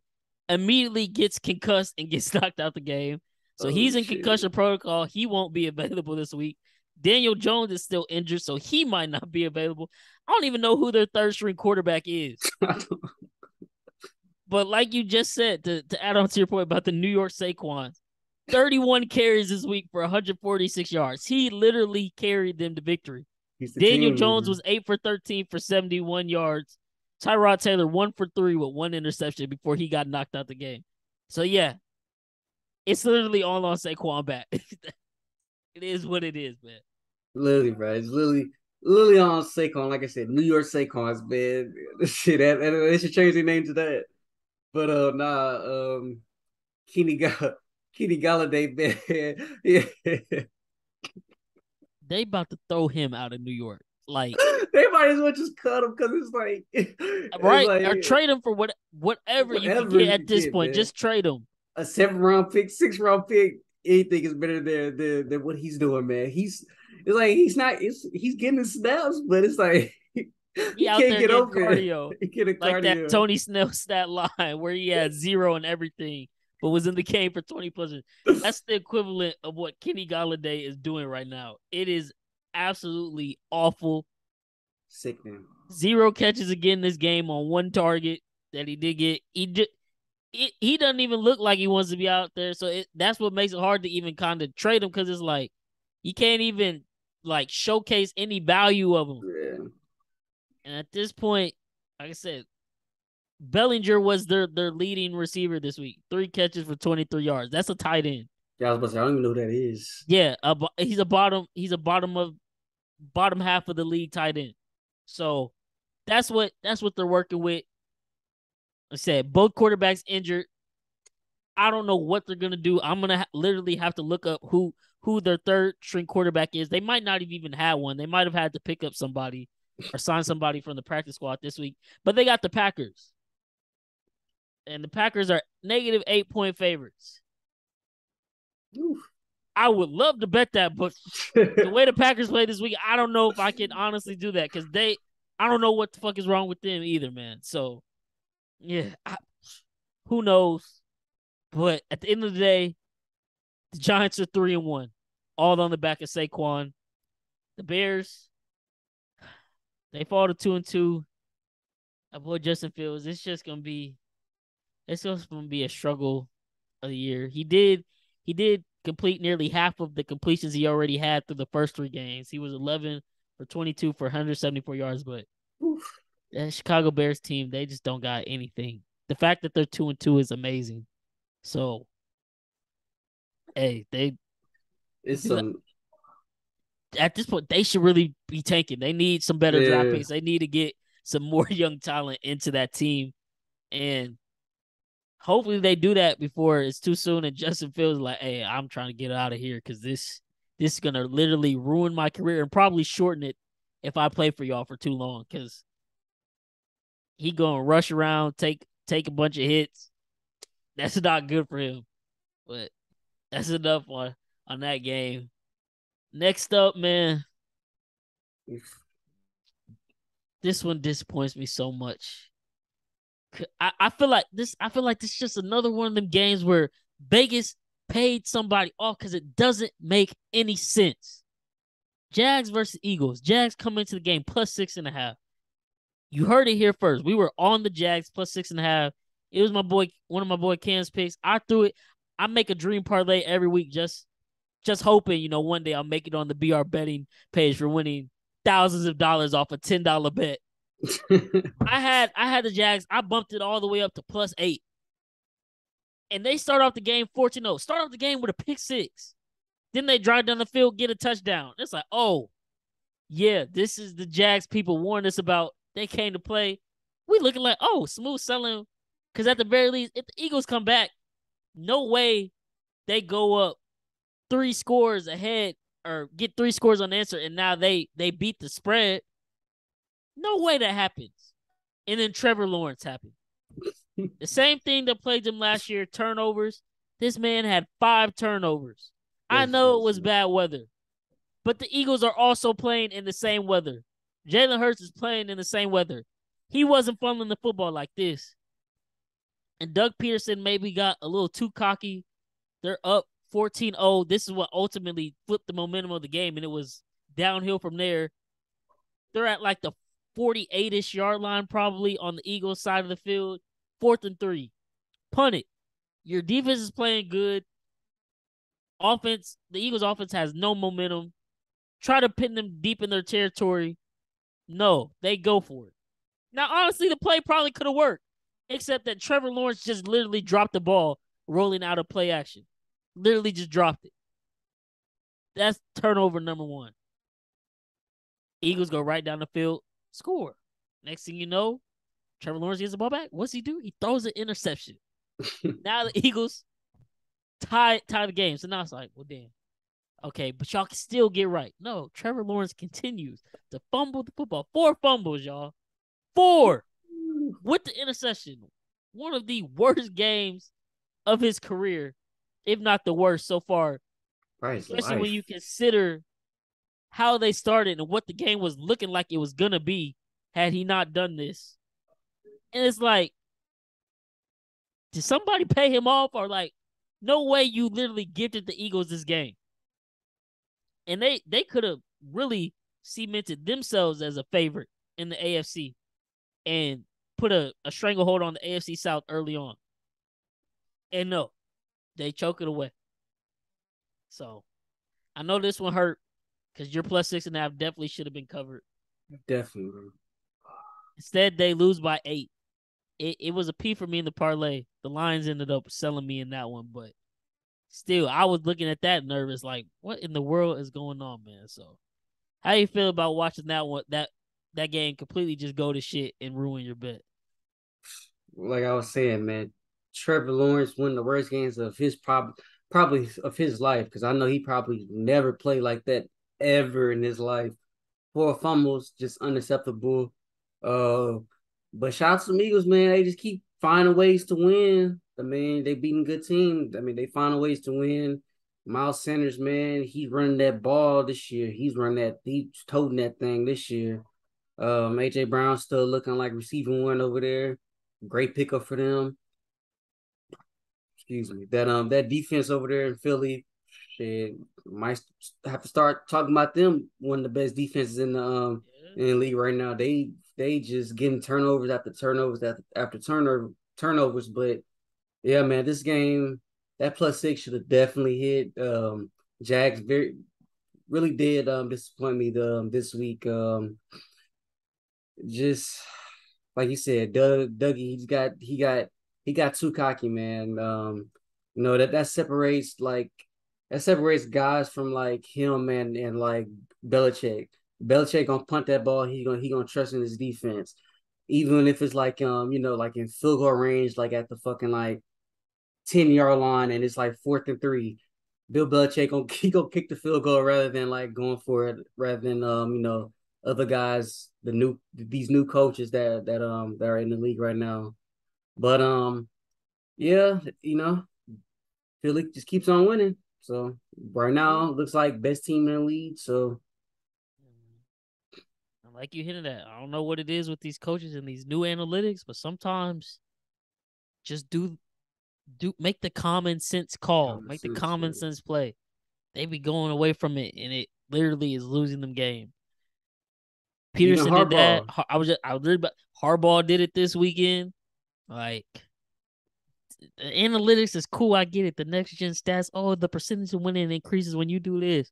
immediately gets concussed and gets knocked out the game. So Oh he's in shit. concussion protocol. He won't be available this week. Daniel Jones is still injured, so he might not be available. I don't even know who their third string quarterback is. But like you just said, to add on to your point about the New York Saquons, 31 carries this week for 146 yards. He literally carried them to victory. He's the Daniel team, Jones man. was 8 for 13 for 71 yards. Tyrod Taylor 1 for 3 with 1 interception before he got knocked out the game. So yeah, it's literally all on Saquon back. It is what it is, man. Literally, bro. It's literally on Saquon. Like I said, New York Saquons, man. Shit, they should change their name to that. But Kenny Gall Kenny Galladay, man. Yeah. They about to throw him out of New York. Like, They might as well just cut him because it's right? like Or trade him for whatever you can whatever get you at this get, point. man. Just trade him. A 7th round pick, 6th round pick, anything is better than what he's doing, man. It's like he's getting the snaps, but it's like He he out can't there get getting open. cardio. He get a Like that cardio. Tony Snell stat line where he had 0 and everything, but was in the game for 20 plus. That's the equivalent of what Kenny Galladay is doing right now. It is absolutely awful. Sickening. 0 catches again this game on 1 target that he did get. He doesn't even look like he wants to be out there. So that's what makes it hard to even kind of trade him because it's like you can't even like showcase any value of him. Yeah. And at this point, like I said, Bellinger was their leading receiver this week. 3 catches for 23 yards. That's a tight end. Yeah, I was about to say, I don't even know who that is. Yeah, he's a bottom half of the league tight end. So that's what they're working with. I said both quarterbacks injured. I don't know what they're gonna do. I'm gonna literally have to look up who their third string quarterback is. They might not have even had one. They might have had to pick up somebody or sign somebody from the practice squad this week. But they got the Packers, and the Packers are negative 8-point favorites. Oof. I would love to bet that, but the way the Packers play this week, I don't know if I can honestly do that because I don't know what the fuck is wrong with them either, man. So yeah, who knows? But at the end of the day, the Giants are 3-1, all on the back of Saquon. The Bears, they fall to 2-2. My boy Justin Fields, it's just gonna be a struggle of the year. He did complete nearly half of the completions he already had through the first 3 games. He was 11 for 22 for 174 yards, but Oof. that Chicago Bears team, they just don't got anything. The fact that they're 2-2 is amazing. So, hey, they It's some at this point they should really be tanking. They need some better draft yeah. picks. They need to get some more young talent into that team, and hopefully they do that before it's too soon. And Justin Fields is like, "Hey, I'm trying to get out of here because this is gonna literally ruin my career and probably shorten it if I play for y'all for too long because he gonna rush around, take a bunch of hits. That's not good for him. But that's enough on that game. Next up, man, this one disappoints me so much. I feel like this. I feel like this is just another one of them games where Vegas paid somebody off because it doesn't make any sense. Jags versus Eagles. Jags come into the game +6.5. You heard it here first. We were on the Jags +6.5. It was one of my boy Cam's picks. I threw it. I make a dream parlay every week, just hoping, one day I'll make it on the BR betting page for winning thousands of dollars off a $10 bet. I had the Jags. I bumped it all the way up to +8. And they start off the game 14-0. Start off the game with a pick six. Then they drive down the field, get a touchdown. It's like, oh, yeah, this is the Jags people warned us about. They came to play. We looking like, oh, smooth selling. Because at the very least, if the Eagles come back, no way they go up 3 scores ahead or get 3 scores unanswered, and now they beat the spread. No way that happens. And then Trevor Lawrence happened. The same thing that plagued him last year, turnovers. This man had 5 turnovers. I That's know it was crazy. bad weather, but the Eagles are also playing in the same weather. Jalen Hurts is playing in the same weather. He wasn't fumbling the football like this. And Doug Peterson maybe got a little too cocky. They're up 14-0. This is what ultimately flipped the momentum of the game, and it was downhill from there. They're at like the 48-ish yard line probably on the Eagles side of the field. 4th and 3. Punt it. Your defense is playing good. Offense, the Eagles offense has no momentum. Try to pin them deep in their territory. No, they go for it. Now, honestly, the play probably could have worked, except that Trevor Lawrence just literally dropped the ball rolling out of play action. Literally just dropped it. That's turnover number 1. Eagles go right down the field, score. Next thing you know, Trevor Lawrence gets the ball back. What's he do? He throws an interception. Now the Eagles tie the game. So now it's like, well, damn. Okay, but y'all can still get right. No, Trevor Lawrence continues to fumble the football. 4 fumbles, y'all. 4 with the interception. One of the worst games of his career, if not the worst so far, Christ especially when you life. consider how they started and what the game was looking like it was going to be had he not done this. And it's like, did somebody pay him off? Or like, no way you literally gifted the Eagles this game. And they could have really cemented themselves as a favorite in the AFC and put a stranglehold on the AFC South early on. And no, they choke it away. So I know this one hurt because your +6.5 definitely should have been covered. Definitely. Instead, they lose by 8. It was a P for me in the parlay. The Lions ended up selling me in that one, but still, I was looking at that nervous, like, what in the world is going on, man? So, how you feel about watching that one, that game completely just go to shit and ruin your bet? Like I was saying, man, Trevor Lawrence one of the worst games of his probably of his life because I know he probably never played like that ever in his life. 4 fumbles, just unacceptable. Uh, but shout out to the Eagles, man. They just keep finding ways to win. I mean, they beating good teams. I mean, they find ways to win. Miles Sanders, man, he's running that ball this year. He's toting that thing this year. AJ Brown still looking like receiving one over there. Great pickup for them. Excuse me. That defense over there in Philly, shit, might have to start talking about them. One of the best defenses Yeah. in the league right now. They just getting turnovers after turnovers after turnovers. But yeah, man, this game that +6 should have definitely hit. Jags really did disappoint me this week. Just like you said, Dougie, he got too cocky, man. You know that separates guys from like him and like Belichick. Belichick gonna punt that ball. He gonna trust in his defense, even if it's like like in field goal range, like at the fucking like 10-yard line, and it's like 4th and 3. Bill Belichick gonna kick the field goal rather than like going for it, rather than other guys, these new coaches that are in the league right now. But yeah, Philly just keeps on winning. So right Yeah. now looks like best team in the league. So I like you hitting that. I don't know what it is with these coaches and these new analytics, but sometimes just make the common sense call, common make the sense. common sense play. They be going away from it, and it literally is losing them game. Even Peterson did that. Harbaugh, I was really about Harbaugh did it this weekend. Like the analytics is cool. I get it. The next gen stats. Oh, the percentage of winning increases when you do this.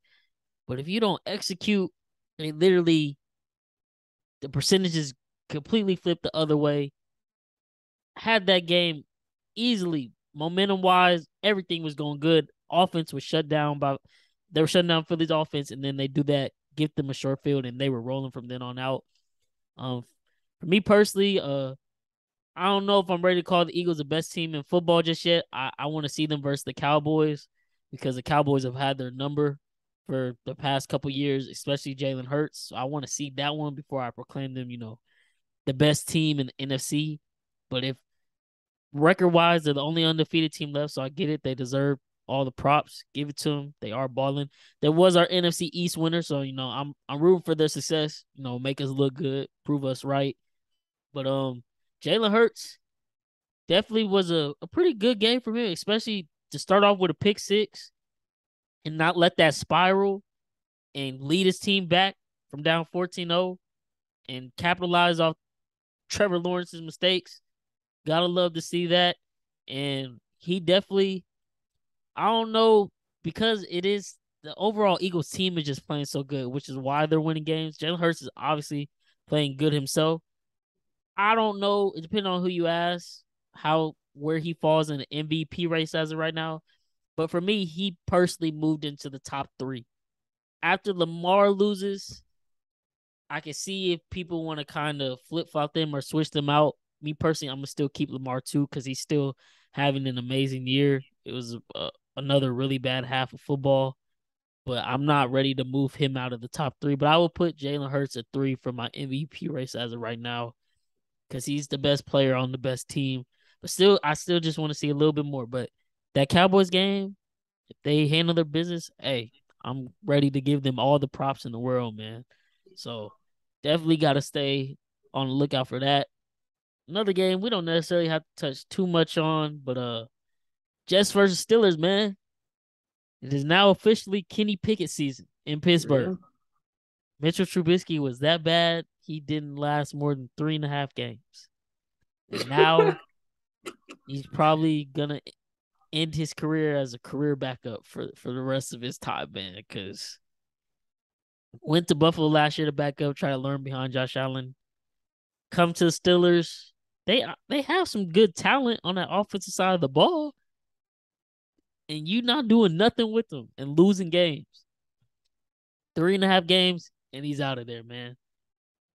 But if you don't execute, it literally the percentages completely flipped the other way. Had that game easily. Momentum wise, everything was going good. Offense was shut down by they were shutting down Philly's offense, and then they do that, give them a short field, and they were rolling from then on out. Um, for me personally, I don't know if I'm ready to call the Eagles the best team in football just yet. I want to see them versus the Cowboys because the Cowboys have had their number for the past couple years, especially Jalen Hurts. So I want to see that one before I proclaim them, the best team in the NFC. But if record wise, they're the only undefeated team left, so I get it. They deserve all the props. Give it to them. They are balling. That was our NFC East winner, so I'm rooting for their success. Make us look good, prove us right. But Jalen Hurts definitely was a pretty good game for him, especially to start off with a pick six and not let that spiral and lead his team back from down 14-0 and capitalize off Trevor Lawrence's mistakes. Gotta love to see that. And he definitely, I don't know, because it is the overall Eagles team is just playing so good, which is why they're winning games. Jalen Hurts is obviously playing good himself. I don't know. It depends on who you ask, where he falls in the MVP race as of right now. But for me, he personally moved into the top three. After Lamar loses, I can see if people want to kind of flip flop them or switch them out. Me personally, I'm gonna still keep Lamar too because he's still having an amazing year. It was another really bad half of football, but I'm not ready to move him out of the top three. But I will put Jalen Hurts at 3 for my MVP race as of right now because he's the best player on the best team. But still, I still just want to see a little bit more. But that Cowboys game, if they handle their business, hey, I'm ready to give them all the props in the world, man. So definitely got to stay on the lookout for that. Another game we don't necessarily have to touch too much on, but Jets versus Steelers, man. It is now officially Kenny Pickett season in Pittsburgh. Yeah. Mitchell Trubisky was that bad. He didn't last more than 3.5 games. And now he's probably gonna end his career as a career backup for the rest of his time, man. Because went to Buffalo last year to back up, try to learn behind Josh Allen. Come to the Steelers. They have some good talent on that offensive side of the ball, and you not doing nothing with them and losing games. 3.5 games, and he's out of there, man.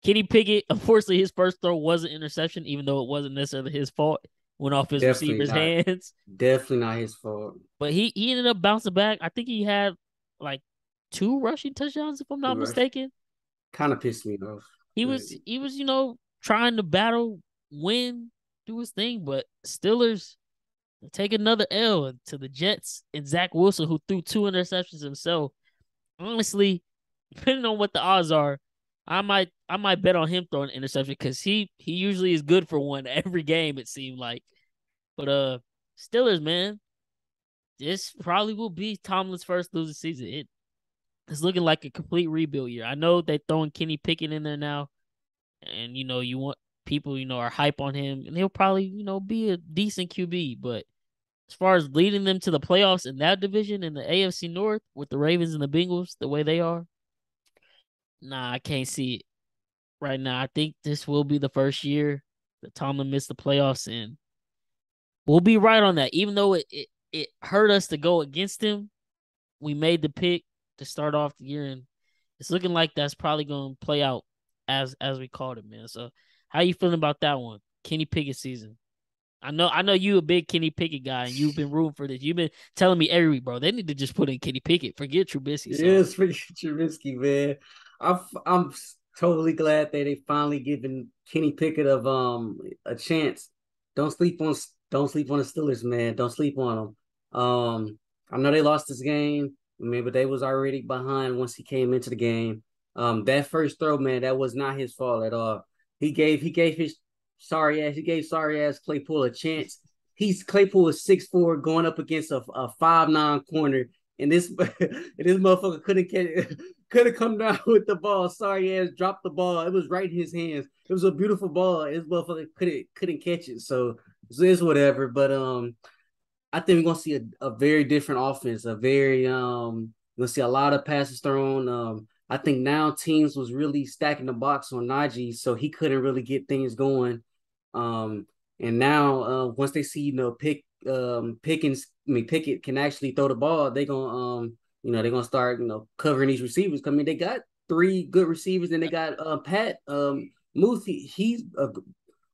Kenny Pickett, unfortunately, his first throw was an interception, even though it wasn't necessarily his fault. Went off his Definitely receiver's not. hands. Definitely not his fault. But he ended up bouncing back. I think he had like 2 rushing touchdowns, if I'm not mistaken. Kind of pissed me off. He But was he was, trying to battle, win, do his thing, but Steelers take another L to the Jets and Zach Wilson, who threw 2 interceptions himself. Honestly, depending on what the odds are, I might bet on him throwing an interception because he usually is good for one every game, it seemed like. But Steelers, man, this probably will be Tomlin's first losing season. It's looking like a complete rebuild year. I know they're throwing Kenny Pickett in there now, and you want people are hype on him, and he'll probably be a decent QB. But as far as leading them to the playoffs in that division in the AFC North with the Ravens and the Bengals the way they are, nah, I can't see it right now. I think this will be the first year that Tomlin missed the playoffs, and we'll be right on that. Even though it hurt us to go against him, we made the pick to start off the year, and it's looking like that's probably going to play out as we called it, man. So, how you feeling about that one, Kenny Pickett season? I know you a big Kenny Pickett guy, and you've been rooting for this. You've been telling me every week, bro. They need to just put in Kenny Pickett, forget Trubisky. So, it's pretty Trubisky, man. I'm totally glad that they finally given Kenny Pickett of a chance. Don't sleep on don't sleep on the Steelers, man. Don't sleep on them. I know they lost this game, man, but they was already behind once he came into the game. That first throw, man, that was not his fault at all. He gave he gave sorry ass Claypool a chance. Claypool is 6'4", going up against a 5'9" corner, and this and this motherfucker could have come down with the ball. Sorry ass dropped the ball. It was right in his hands. It was a beautiful ball. This motherfucker couldn't catch it. So it's whatever. But I think we're gonna see a very different offense. We're gonna see a lot of passes thrown. I think now teams was really stacking the box on Najee, so he couldn't really get things going. And now once they see Pickens, Pickett can actually throw the ball, they're gonna start covering these receivers. I mean, they got three good receivers, and they got Pat Muth. He's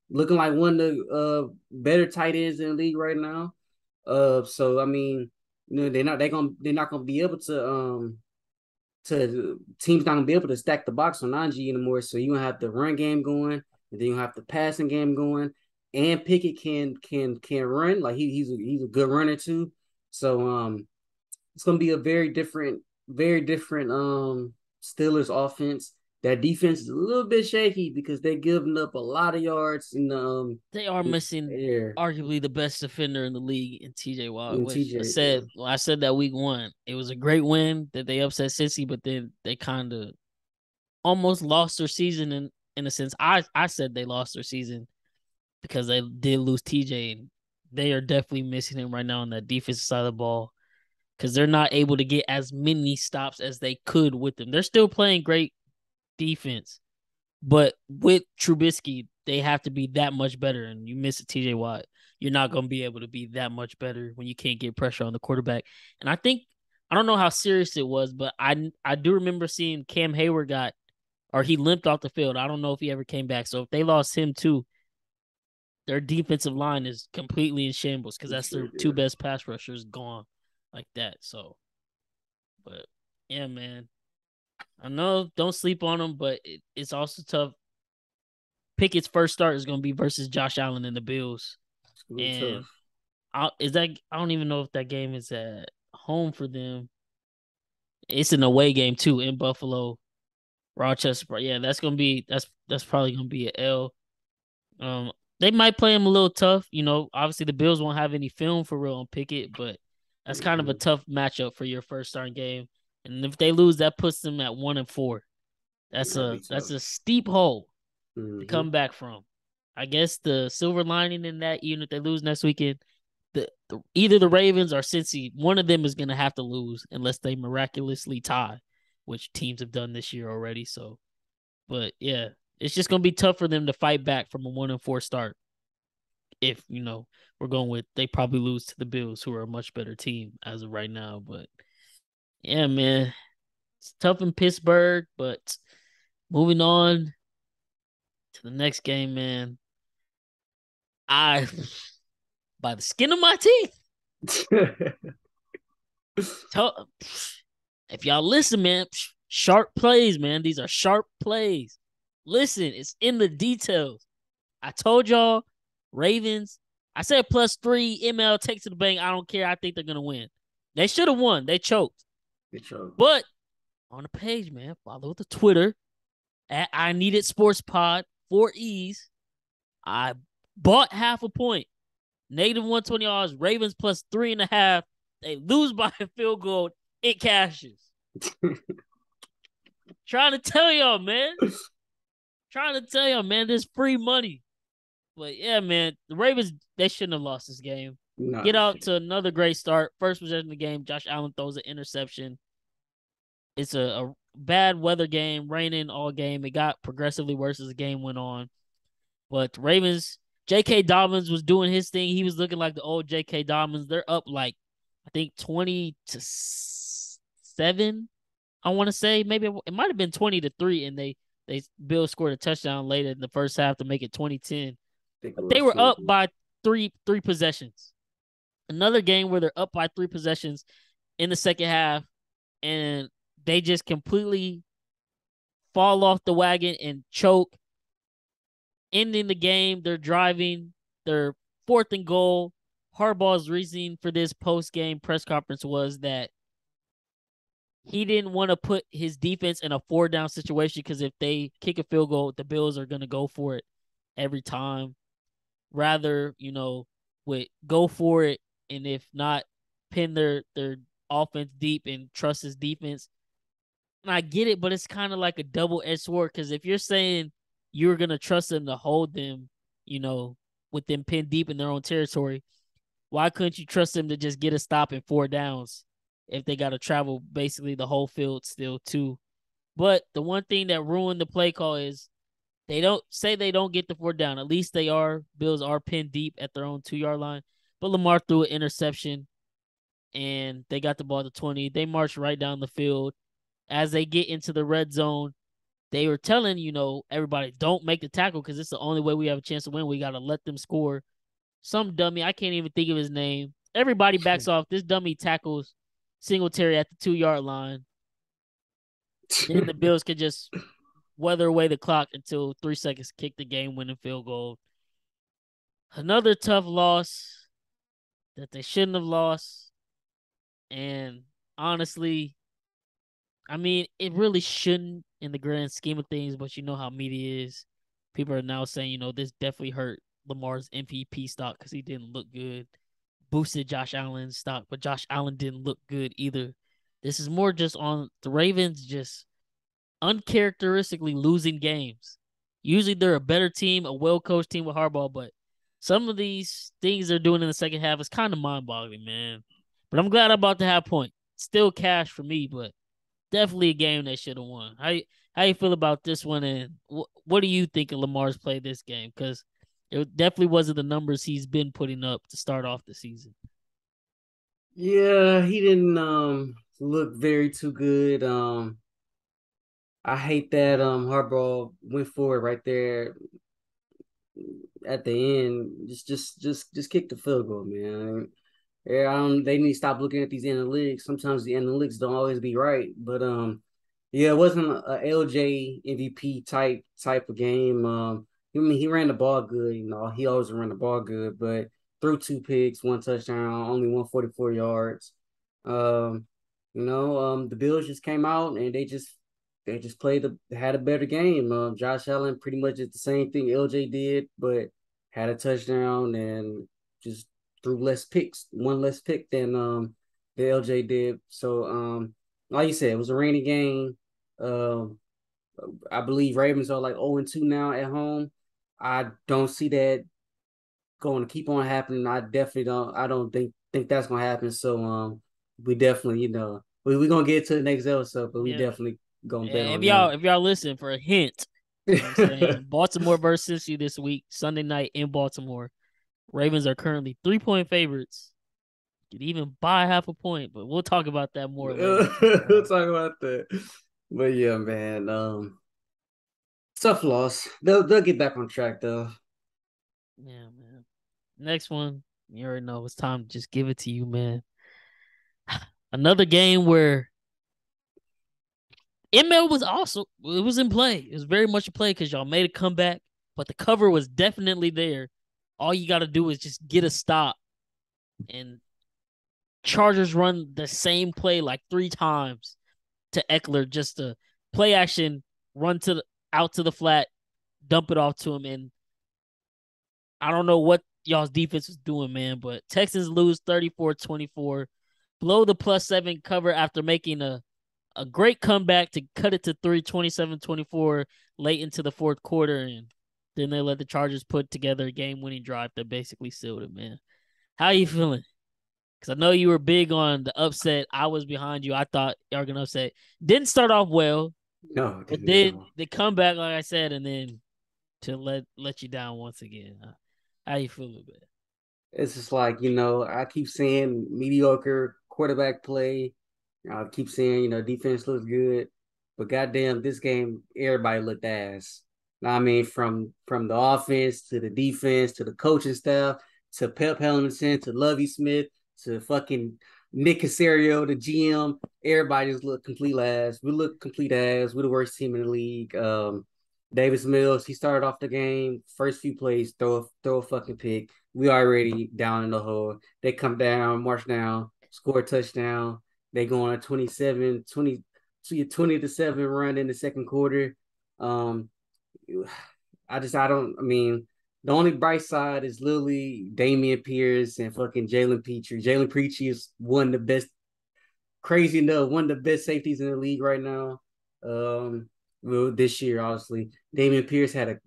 looking like one of the better tight ends in the league right now. So I mean, they're not gonna be able to teams not gonna be able to stack the box on Najee anymore. So you gonna have the run game going, and then you have the passing game going. And Pickett can run, like he's a good runner too. So it's gonna be a very different Steelers offense. That defense is a little bit shaky because they're giving up a lot of yards They are in missing the air. arguably the best defender in the league in TJ Watt, And which TJ, yeah, I said that week one. It was a great win that they upset Cincy, but then they kind of almost lost their season in a sense. I said they lost their season because they did lose TJ, and they are definitely missing him right now on that defensive side of the ball because they're not able to get as many stops as they could with them. They're still playing great defense, but with Trubisky, they have to be that much better. And you miss a TJ Watt, you're not going to be able to be that much better when you can't get pressure on the quarterback. And I don't know how serious it was, but I do remember seeing Cam Hayward he limped off the field. I don't know if he ever came back. So if they lost him too, their defensive line is completely in shambles because that's their two yeah. best pass rushers gone like that. So, but yeah, man. I know don't sleep on them, but it's also tough. Pickett's first start is going to be versus Josh Allen and the Bills, It's gonna be and tough. I don't even know if that game is at home for them. It's an away game too in Buffalo, Rochester. Yeah, that's probably gonna be an L. They might play him a little tough. Obviously the Bills won't have any film for real on Pickett, but that's kind of a Mm-hmm. tough matchup for your first starting game. And if they lose, that puts them at 1-4. That's That'd be a tough. steep hole to Mm-hmm. come back from. I guess the silver lining in that, even if they lose next weekend, either the Ravens or Cincy, one of them is going to have to lose unless they miraculously tie, which teams have done this year already. So, but yeah, it's just going to be tough for them to fight back from a 1-4 start. If we're going with they probably lose to the Bills, who are a much better team as of right now. But yeah, man, it's tough in Pittsburgh. But moving on to the next game, man, I by the skin of my teeth. If y'all listen, man, sharp plays, man. These are sharp plays. Listen, it's in the details. I told y'all, Ravens. I said +3. ML takes to the bank. I don't care. I think they're gonna win. They should have won. They choked. But on the page, man, follow the Twitter at I Needed Sports Pod 4 E's. I bought half a point. -120 odds. Ravens +3.5. They lose by a field goal. It cashes. Trying to tell y'all, man. There's free money. But yeah, man, the Ravens, they shouldn't have lost this game. Nah, Get they out shouldn't. to another great start. First possession of the game, Josh Allen throws an interception. It's a bad weather game, raining all game. It got progressively worse as the game went on. But the Ravens, J.K. Dobbins was doing his thing. He was looking like the old J.K. Dobbins. They're up like, I think 20-7. I want to say maybe it might have been 20-3, and Bill scored a touchdown late in the first half to make it 2010. I think it But they was were up 20. by three possessions. Another game where they're up by 3 possessions in the second half, and they just completely fall off the wagon and choke, ending the game. They're driving. They're fourth and goal. Harbaugh's reasoning for this post-game press conference was that he didn't want to put his defense in a 4-down situation because if they kick a field goal, the Bills are going to go for it every time. Rather, with go for it, and if not, pin their offense deep and trust his defense. And I get it, but it's kind of like a double-edged sword because if you're saying you're going to trust them to hold them, with them pinned deep in their own territory, why couldn't you trust them to just get a stop in 4 downs if they got to travel basically the whole field still too? But the one thing that ruined the play call is they don't get the fourth down. At least they are. Bills are pinned deep at their own 2 yard line. But Lamar threw an interception and they got the ball to 20. They marched right down the field. As they get into the red zone, they were telling, everybody, don't make the tackle because it's the only way we have a chance to win. We got to let them score. Some dummy, I can't even think of his name. Everybody backs off. This dummy tackles Singletary at the 2 yard line. Then the Bills could just weather away the clock until 3 seconds, kick the game winning field goal. Another tough loss that they shouldn't have lost. And honestly, I mean, it really shouldn't in the grand scheme of things, but you know how media is. People are now saying, this definitely hurt Lamar's MVP stock because he didn't look good. Boosted Josh Allen's stock, but Josh Allen didn't look good either. This is more just on the Ravens just uncharacteristically losing games. Usually they're a better team, a well-coached team with Harbaugh, but some of these things they're doing in the second half is kind of mind-boggling, man. But I'm glad I'm about to have point. Still cash for me, but definitely a game they should have won. How you feel about this one, and what do you think of Lamar's play this game? Because it definitely wasn't the numbers he's been putting up to start off the season. Yeah, he didn't look very too good. I hate that Harbaugh went for it right there at the end. Just kick the field goal, man. Yeah, they need to stop looking at these analytics. Sometimes the analytics don't always be right, but yeah, it wasn't a LJ MVP type of game. I mean, he ran the ball good. He always ran the ball good, but threw two picks, one touchdown, only 144 yards. Um, the Bills just came out and they just had a better game. Josh Allen pretty much did the same thing LJ did, but had a touchdown and just threw less picks, one less pick than the LJ did. So like you said, it was a rainy game. Um, I believe Ravens are like 0-2 now at home. I don't see that going to keep on happening. I don't think that's gonna happen. So we definitely, we're gonna get to the next episode, but we Yeah. definitely gonna bet Yeah, if on y'all that. if y'all listen for a hint, you know what I'm saying? Baltimore versus Cincy this week, Sunday night in Baltimore. Ravens are currently 3-point favorites. Could even buy half a point, but we'll talk about that more later. We'll talk about that. But yeah, man. Tough loss. They'll get back on track though. Yeah, man. Next one, you already know it's time to just give it to you, man. Another game where ML was also it was in play. It was very much a play because y'all made a comeback, but the cover was definitely there. All you got to do is just get a stop, and Chargers run the same play like 3 times to Eckler, just to play action, run out to the flat, dump it off to him, and I don't know what y'all's defense was doing, man, but Texans lose 34-24, blow the +7 cover after making a great comeback to cut it to 3, 27-24 late into the fourth quarter, and then they let the Chargers put together a game-winning drive that basically sealed it, man. How you feeling? Because I know you were big on the upset. I was behind you. I thought you were going to upset. Didn't start off well, No, it but didn't at then all. they come back, like I said, and then to let you down once again. How you feeling, man? It's just like, I keep saying mediocre quarterback play. I keep saying, defense looks good. But goddamn, this game, everybody looked ass. I mean, from the offense to the defense to the coaching staff to Pep Hamilton to Lovey Smith to fucking Nick Casario, the GM, everybody just looked complete ass. We look complete ass. We're the worst team in the league. Davis Mills, he started off the game, first few plays, throw a fucking pick. We already down in the hole. They come down, march down, score a touchdown. They go on a 20 to 7 run in the second quarter. Um, I mean, the only bright side is literally Damian Pierce and fucking Jalen Petrie. Jalen Petrie is one of the best, crazy enough, one of the best safeties in the league right now. Well, this year, obviously. Damian Pierce had a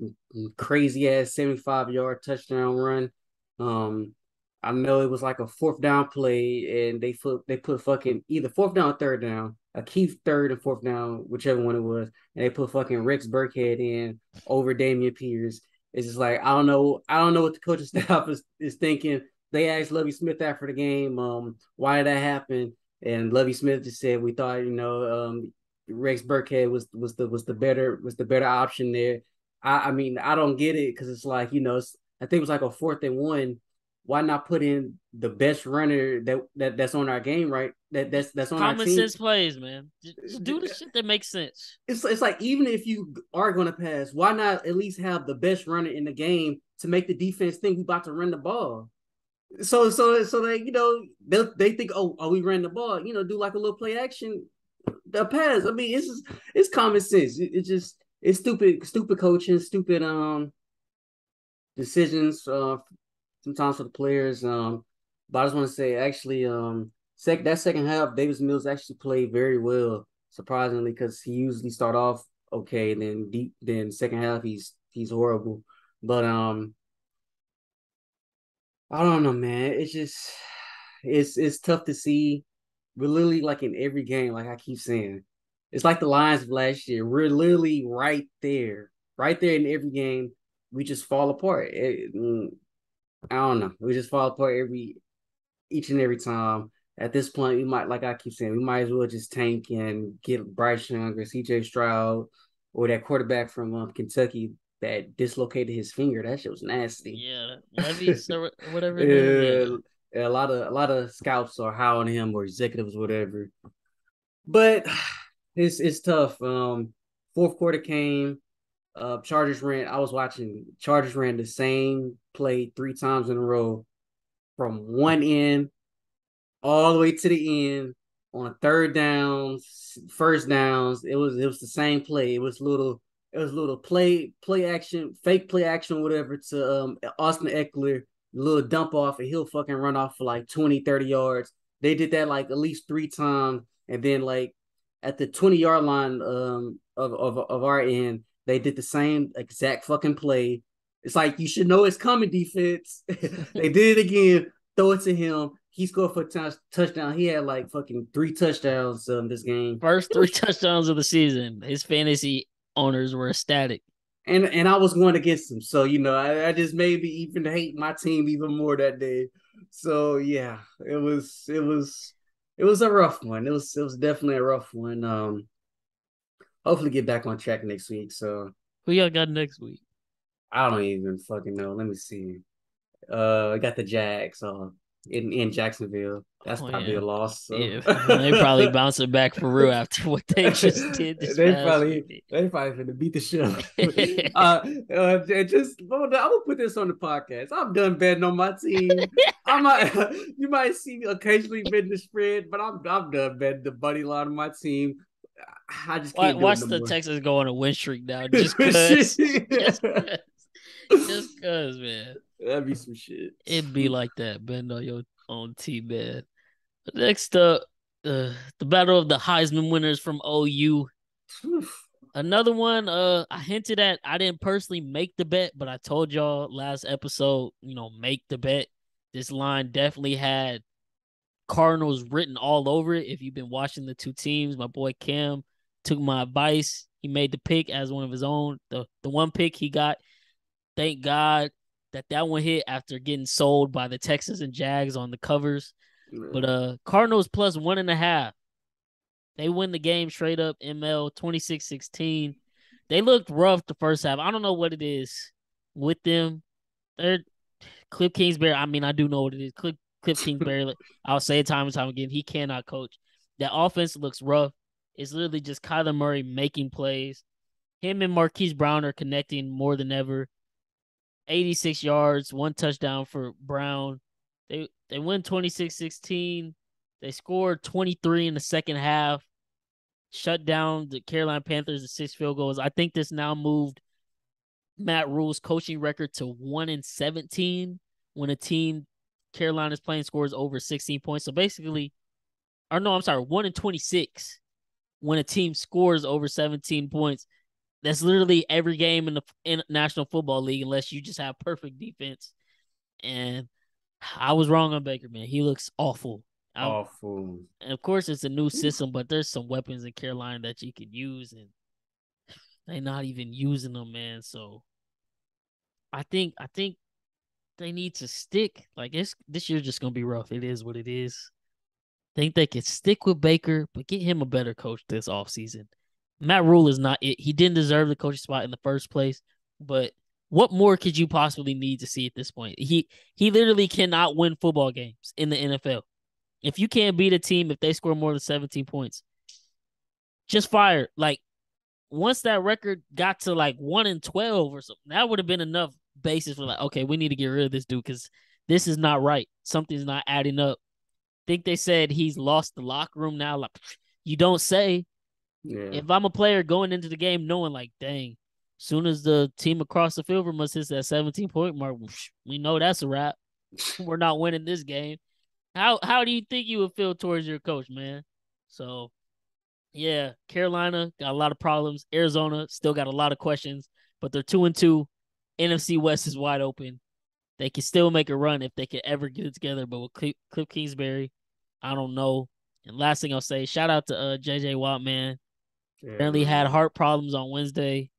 crazy ass 75-yard touchdown run. Um, I know it was like a fourth down play, and they put fucking either fourth down or third down. a key third and fourth down, whichever one it was, and they put fucking Rex Burkhead in over Damian Pierce. It's just like I don't know what the coaching staff is thinking. They asked Lovie Smith after the game, why did that happen? And Lovie Smith just said we thought, Rex Burkhead was the better option there. I mean, I don't get it because it's like, I think it was like a 4th and 1. Why not put in the best runner that's on our game, right? That's on our Common team. sense plays, man. Just do the shit that makes sense. It's like even if you are going to pass, why not at least have the best runner in the game to make the defense think we about to run the ball? So they they think, oh, we ran the ball, do like a little play action, the pass. I mean, it's common sense. It's just it's stupid coaching, stupid decisions sometimes for the players. But I just want to say, actually, that second half, Davis Mills actually played very well, surprisingly, because he usually start off okay, then second half he's horrible. But I don't know, man. It's just it's tough to see. We're literally like in every game, like I keep saying. It's like the Lions of last year. We're literally right there in every game. We just fall apart. I don't know. We just fall apart each and every time. At this point, we might, like I keep saying, we might as well just tank and get Bryce Young or CJ Stroud or that quarterback from Kentucky that dislocated his finger. That shit was nasty. Yeah, Levy's or whatever his name. Yeah, uh, a lot of scouts are high on him or executives, whatever. But it's tough. Fourth quarter came. Chargers ran. I was watching. Chargers ran the same play 3 times in a row from one end all the way to the end on third downs, first downs. It was the same play. It was little play action, fake play action, whatever to Austin Eckler, little dump off, and he'll fucking run off for like 20, 30 yards. They did that like at least 3 times, and then like at the 20-yard line of our end, they did the same exact fucking play. It's like you should know it's coming, defense. They did it again. Throw it to him. He scored for a touchdown. He had like fucking 3 touchdowns this game. first It three was, touchdowns of the season. His fantasy owners were ecstatic. and I was going against him, so I just made me even hate my team even more that day. So yeah, it was a rough one. It was definitely a rough one. Hopefully get back on track next week. So Who y'all got next week? I don't even fucking know. Let me see. I got the Jags in Jacksonville. That's Oh probably a yeah, loss. So yeah. They probably bouncing back for real after what they just did this they past probably week. they probably finna beat the shit. Just I'm gonna put this on the podcast. I'm done betting on my team. I might you might see me occasionally betting the spread, but I'm done betting the buddy line of my team. I just can't do it Watch no the more. Texans go on a win streak now, just Shit. cause, just cause, just cause, man. That'd be some shit. It be like that. Bend on your own team, man. Next up, the battle of the Heisman winners from OU. Another one, I hinted at. I didn't personally make the bet, but I told y'all last episode, make the bet. This line definitely had Cardinals written all over it. If you've been watching the two teams, my boy Cam took my advice. He made the pick as one of his own. The one pick he got, thank God that one hit after getting sold by the Texans and Jags on the covers. But Cardinals plus 1.5. They win the game straight up ML 26-16. They looked rough the first half. I don't know what it is with them. They're Cliff Kingsbury. I mean, I do know what it is. Cliff Kingsbury, I'll say it time and time again, he cannot coach. That offense looks rough. It's literally just Kyler Murray making plays. Him and Marquise Brown are connecting more than ever. 86 yards, 1 touchdown for Brown. They win 26-16. They scored 23 in the second half. Shut down the Carolina Panthers to 6 field goals. I think this now moved Matt Rule's coaching record to 1-17 when a team Carolina's playing scores over 16 points. So basically, or no, I'm sorry, 1-26 when a team scores over 17 points. That's literally every game in National Football League, unless you just have perfect defense. And I was wrong on Baker, man. He looks awful. I'm, awful. and of course, it's a new system, but there's some weapons in Carolina that you could use, and they're not even using them, man. So I think they need to stick. Like this year's just gonna be rough. It is what it is. Think they could stick with Baker, but get him a better coach this offseason. Matt Rule is not it. He didn't deserve the coaching spot in the first place, but what more could you possibly need to see at this point? He literally cannot win football games in the NFL. If you can't beat a team if they score more than 17 points, just fire. Like once that record got to like 1-12 or something, that would have been enough basis for like, okay, we need to get rid of this dude because this is not right. Something's not adding up. Think they said he's lost the locker room now. Like you don't say. Yeah. If I'm a player going into the game knowing like, dang, soon as the team across the field from us hits that 17-point mark, we know that's a wrap. We're not winning this game. How do you think you would feel towards your coach, man? So yeah, Carolina got a lot of problems. Arizona still got a lot of questions, but they're 2-2. NFC West is wide open. They can still make a run if they could ever get it together. But with Cliff Kingsbury, I don't know. And last thing I'll say, shout out to JJ Watt, man. Yeah, Apparently had man. heart problems on Wednesday.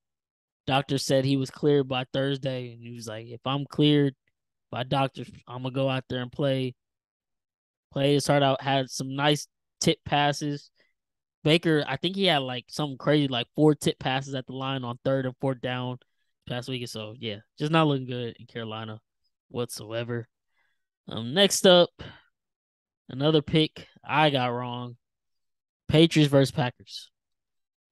Doctor said he was cleared by Thursday, and he was like, "If I'm cleared by doctors, I'm gonna go out there and play." Play his heart out. Had some nice tip passes. Baker, I think he had like something crazy, like 4 tip passes at the line on third and fourth down past week. So yeah, just not looking good in Carolina whatsoever. Next up, another pick I got wrong. Patriots versus Packers.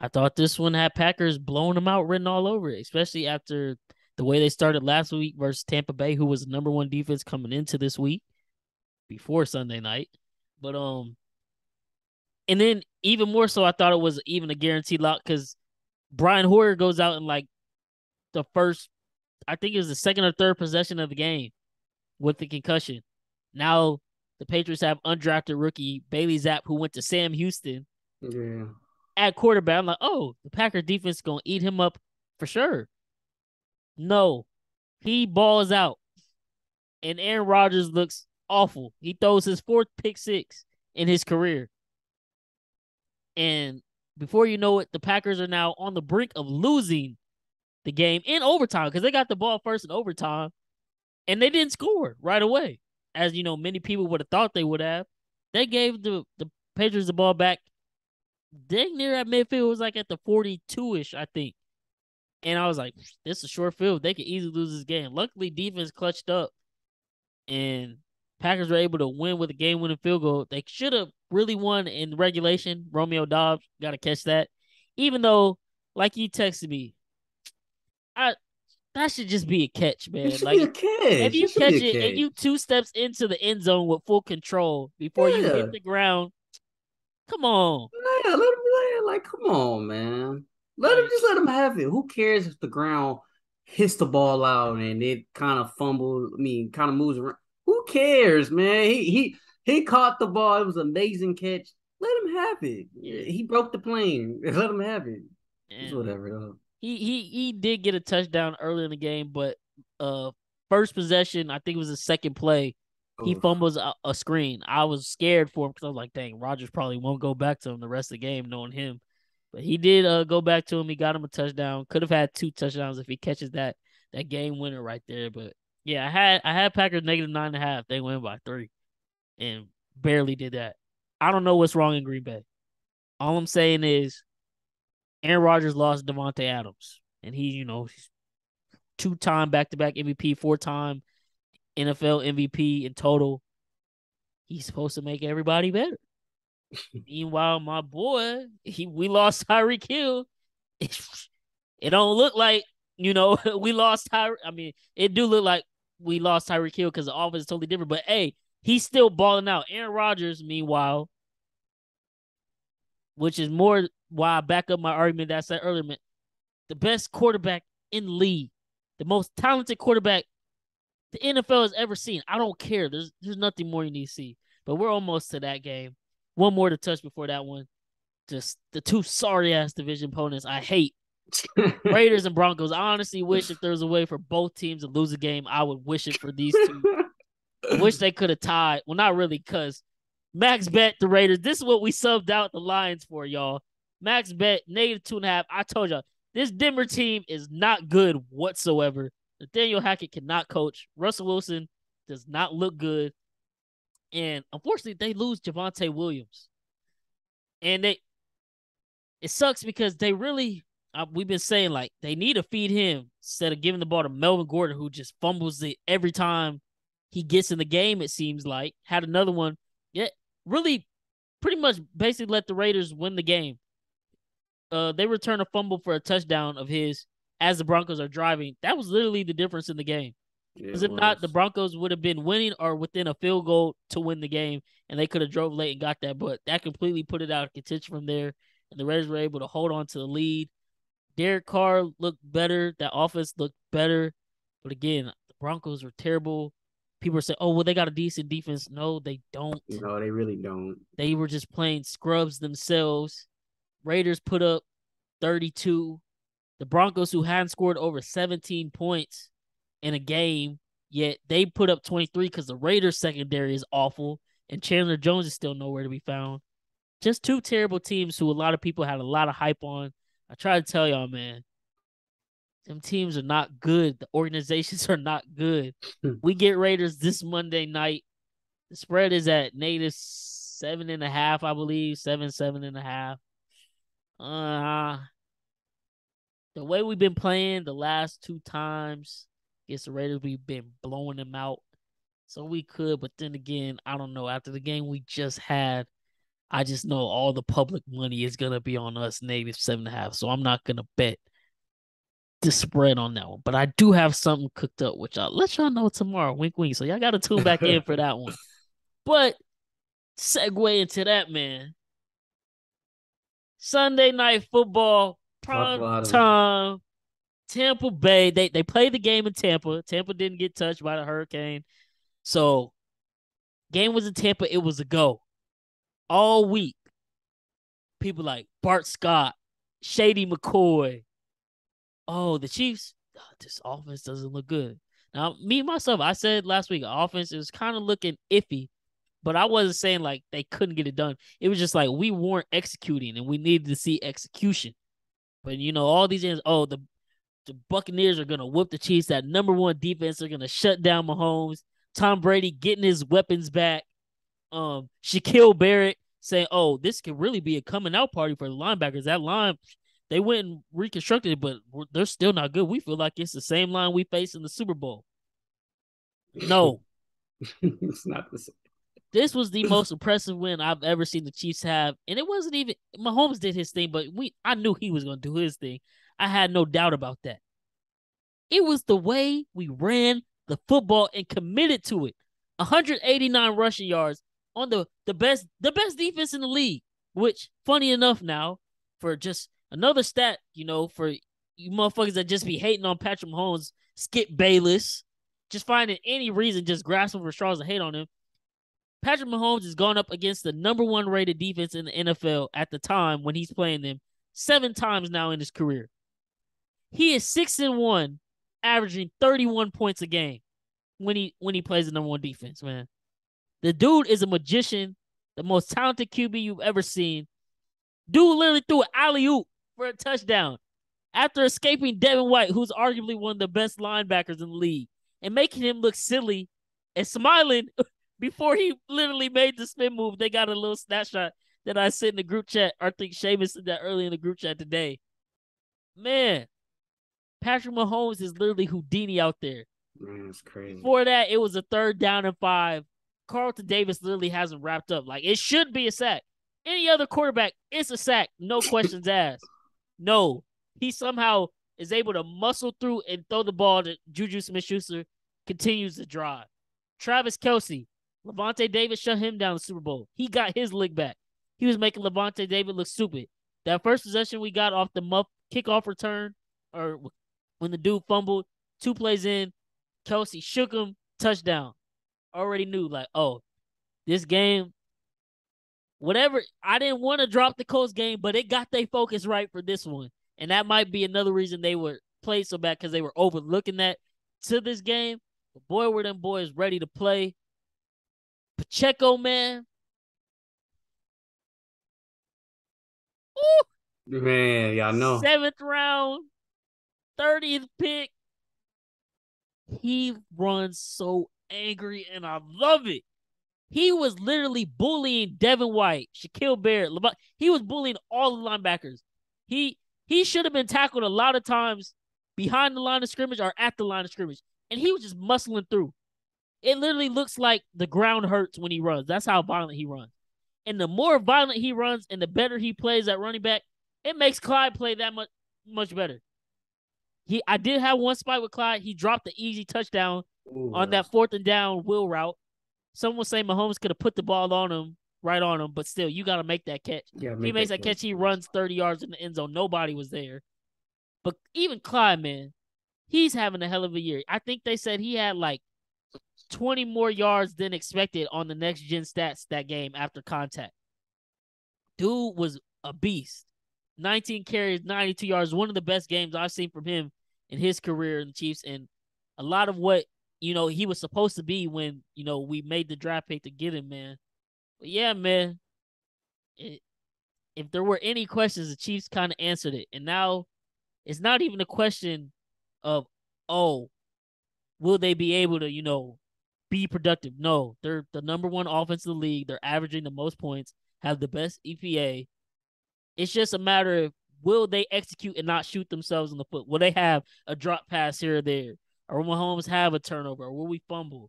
I thought this one had Packers blowing them out, written all over it, especially after the way they started last week versus Tampa Bay, who was the number one defense coming into this week before Sunday night. But and then even more so, I thought it was even a guaranteed lock because Brian Hoyer goes out in like the first, I think it was the second or third possession of the game with the concussion. Now the Patriots have undrafted rookie Bailey Zapp, who went to Sam Houston Yeah. at quarterback. I'm like, oh, the Packer defense is gonna eat him up for sure. No, he balls out, and Aaron Rodgers looks awful. He throws his fourth pick six in his career, and before you know it, the Packers are now on the brink of losing the game in overtime because they got the ball first in overtime, and they didn't score right away, as you know many people would have thought they would have. They gave the Patriots the ball back dang near at midfield. It was like at the 42-ish, I think. And I was like, this is a short field. They could easily lose this game. Luckily, defense clutched up, and Packers were able to win with a game-winning field goal. They should have really won in regulation. Romeo Dobbs, got to catch that. Even though, like you texted me, I that should just be a catch, It man. should be Like a if catch. It you should be catch a it and catch. you 2 steps into the end zone with full control before you hit Yeah. the ground, come on. Yeah, let him play. Like, come on, man. Like, Let him have it. Who cares if the ground hits the ball out and it kind of fumbles, kind of moves around. Who cares, man? He caught the ball. It was an amazing catch. Let him have it. yeah. He broke the plane. Let him have it. It's And whatever though. he did get a touchdown early in the game, but first possession, I think it was the second play, he Oof. fumbles a screen. I was scared for him because I was like, dang, Rogers probably won't go back to him the rest of the game, knowing him. But he did go back to him. He got him a touchdown. Could have had 2 touchdowns if he catches that game winner right there. But yeah, I had Packers -9.5. They win by 3 and barely did that. I don't know what's wrong in Green Bay. All I'm saying is Aaron Rodgers lost Devontae Adams, and he's 2-time back-to-back MVP, 4-time NFL MVP in total. He's supposed to make everybody better. Meanwhile, my boy, we lost Tyreek Hill. It don't look like we lost Tyreek. I mean, it do look like we lost Tyreek Hill because the offense is totally different. But hey, he's still balling out. Aaron Rodgers, meanwhile, which is more why I back up my argument that I said earlier, man, the best quarterback in the league, the most talented quarterback the NFL has ever seen. I don't care. There's nothing more you need to see. But we're almost to that game. One more to touch before that one. Just the two sorry ass division opponents I hate. Raiders and Broncos. I honestly wish if there was a way for both teams to lose a game, I would wish it for these two. I wish they could have tied. Well, not really, because Max bet the Raiders. This is what we subbed out the Lions for, y'all. Max bet -2.5. I told y'all this Denver team is not good whatsoever. Nathaniel Hackett cannot coach. Russell Wilson does not look good. And unfortunately, they lose Javonte Williams. And it sucks because they really we've been saying like they need to feed him instead of giving the ball to Melvin Gordon, who just fumbles it every time he gets in the game. It seems like had another one. Yeah, really, pretty much basically let the Raiders win the game. They return a fumble for a touchdown of his as the Broncos are driving. That was literally the difference in the game. Yeah, Because it if not, the was. Broncos would have been winning or within a field goal to win the game, and they could have drove late and got that. But that completely put it out of contention from there, and the Raiders were able to hold on to the lead. Derek Carr looked better. That offense looked better. But again, the Broncos were terrible. People are saying, oh, well, they got a decent defense. No, they don't. No, they really don't. They were just playing scrubs themselves. Raiders put up 32. The Broncos, who hadn't scored over 17 points in a game, yet they put up 23 because the Raiders secondary is awful and Chandler Jones is still nowhere to be found. Just two terrible teams who a lot of people had a lot of hype on. I try to tell y'all, man, them teams are not good. The organizations are not good. We get Raiders this Monday night. The spread is at -7.5, I believe. 7.5. The way we've been playing the last two times against the Raiders, we've been blowing them out. So we could, but then again, I don't know. After the game we just had, I just know all the public money is gonna be on us -7.5. So I'm not gonna bet the spread on that one. But I do have something cooked up, which I'll let y'all know tomorrow. Wink wink. So y'all gotta tune back in for that one. But segue into that, man. Sunday night football, Talk prime about them. time. Tampa Bay, they played the game in Tampa. Tampa didn't get touched by the hurricane. So game was in Tampa. It was a go. All week, people like Bart Scott, Shady McCoy. Oh, the Chiefs, this offense doesn't look good. Now, me myself, I said last week, offense is kind of looking iffy, but I wasn't saying like they couldn't get it done. It was just like we weren't executing and we needed to see execution. But all these things, the Buccaneers are gonna whoop the Chiefs. That number one defense, they're gonna shut down Mahomes. Tom Brady getting his weapons back. Shaquille Barrett saying, "Oh, this could really be a coming out party for the linebackers." That line, they went and reconstructed it, but they're still not good. We feel like it's the same line we faced in the Super Bowl. No, It's not the same. this was the most impressive win I've ever seen the Chiefs have, and it wasn't even Mahomes did his thing, but I knew he was gonna do his thing. I had no doubt about that. It was the way we ran the football and committed to it. 189 rushing yards on the best defense in the league. Which, funny enough, now for just another stat, for you motherfuckers that just be hating on Patrick Mahomes, Skip Bayless, just finding any reason, just grasping for straws and hate on him. Patrick Mahomes has gone up against the number one rated defense in the NFL at the time when he's playing them 7 times now in his career. He is 6-1, averaging 31 points a game when he plays the number one defense, man. The dude is a magician, the most talented QB you've ever seen. Dude literally threw an alley-oop for a touchdown after escaping Devin White, who's arguably one of the best linebackers in the league, and making him look silly and smiling before he literally made the spin move. They got a little snapshot that I sent in the group chat. I think Seamus said that early in the group chat today. Man, Patrick Mahomes is literally Houdini out there. Man, it's crazy. Before that, it was a 3rd down and 5. Carlton Davis literally hasn't wrapped up. Like, it should be a sack. Any other quarterback, it's a sack. No questions asked. No. He somehow is able to muscle through and throw the ball to Juju Smith-Schuster, continues to drive. Travis Kelce, Levante David shut him down in the Super Bowl. He got his lick back. He was making Levante David look stupid. That first possession we got off the kickoff return, or when the dude fumbled, 2 plays in, Kelce shook him, touchdown. Already knew, like, oh, this game, whatever. I didn't want to drop the Colts game, but it got their focus right for this one. And that might be another reason they were played so bad, because they were overlooking that to this game. But boy, were them boys ready to play. Pacheco, man, Man, y'all know. Seventh round, 30th pick. He runs so angry, and I love it. He was literally bullying Devin White, Shaquille Barrett, he was bullying all the linebackers. He he should have been tackled a lot of times behind the line of scrimmage or at the line of scrimmage, and he was just muscling through. It literally looks like the ground hurts when he runs. That's how violent he runs. And the more violent he runs and the better he plays at running back, it makes Clyde play that much better. I did have one spike with Clyde. He dropped the easy touchdown Ooh, on that fourth and down wheel route. Some will say Mahomes could have put the ball on him, right on him, but still, you got to make that catch. yeah, If he make makes that that catch, catch. he runs 30 yards in the end zone. Nobody was there. But even Clyde, man, he's having a hell of a year. I think they said he had like 20 more yards than expected on the next gen stats that game after contact. Dude was a beast. 19 carries, 92 yards. One of the best games I've seen from him in his career in the Chiefs. And a lot of what, he was supposed to be when, we made the draft pick to get him, man. But yeah, man, if there were any questions, the Chiefs kind of answered it. And now it's not even a question of, oh, will they be able to, be productive? No, they're the number one offense in the league. They're averaging the most points, have the best EPA. It's just a matter of will they execute and not shoot themselves in the foot? Will they have a drop pass here or there? Or will Mahomes have a turnover? Or will we fumble?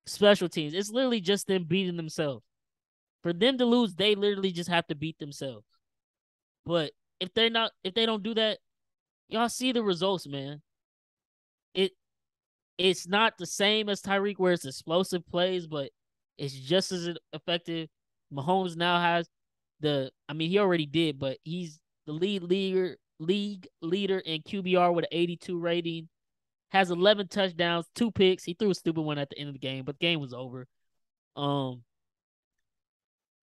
Special teams. It's literally just them beating themselves. For them to lose, they literally just have to beat themselves. But if they don't do that, y'all see the results, man. It it's not the same as Tyreek where it's explosive plays, but it's just as effective. Mahomes now has he already did, but he's the league leader in QBR with an 82 rating. Has 11 touchdowns, 2 picks. He threw a stupid one at the end of the game, but the game was over.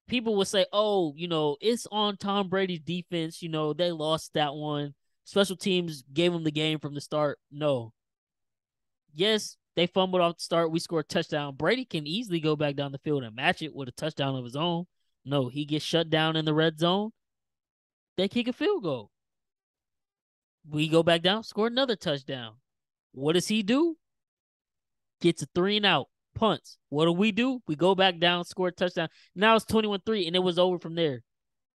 People would say, "Oh, it's on Tom Brady's defense. They lost that one. Special teams gave them the game from the start." No. Yes, they fumbled off the start. We scored a touchdown. Brady can easily go back down the field and match it with a touchdown of his own. No, he gets shut down in the red zone. They kick a field goal. We go back down, score another touchdown. What does he do? Gets a 3 and out, punts. What do? We go back down, score a touchdown. Now it's 21-3, and it was over from there.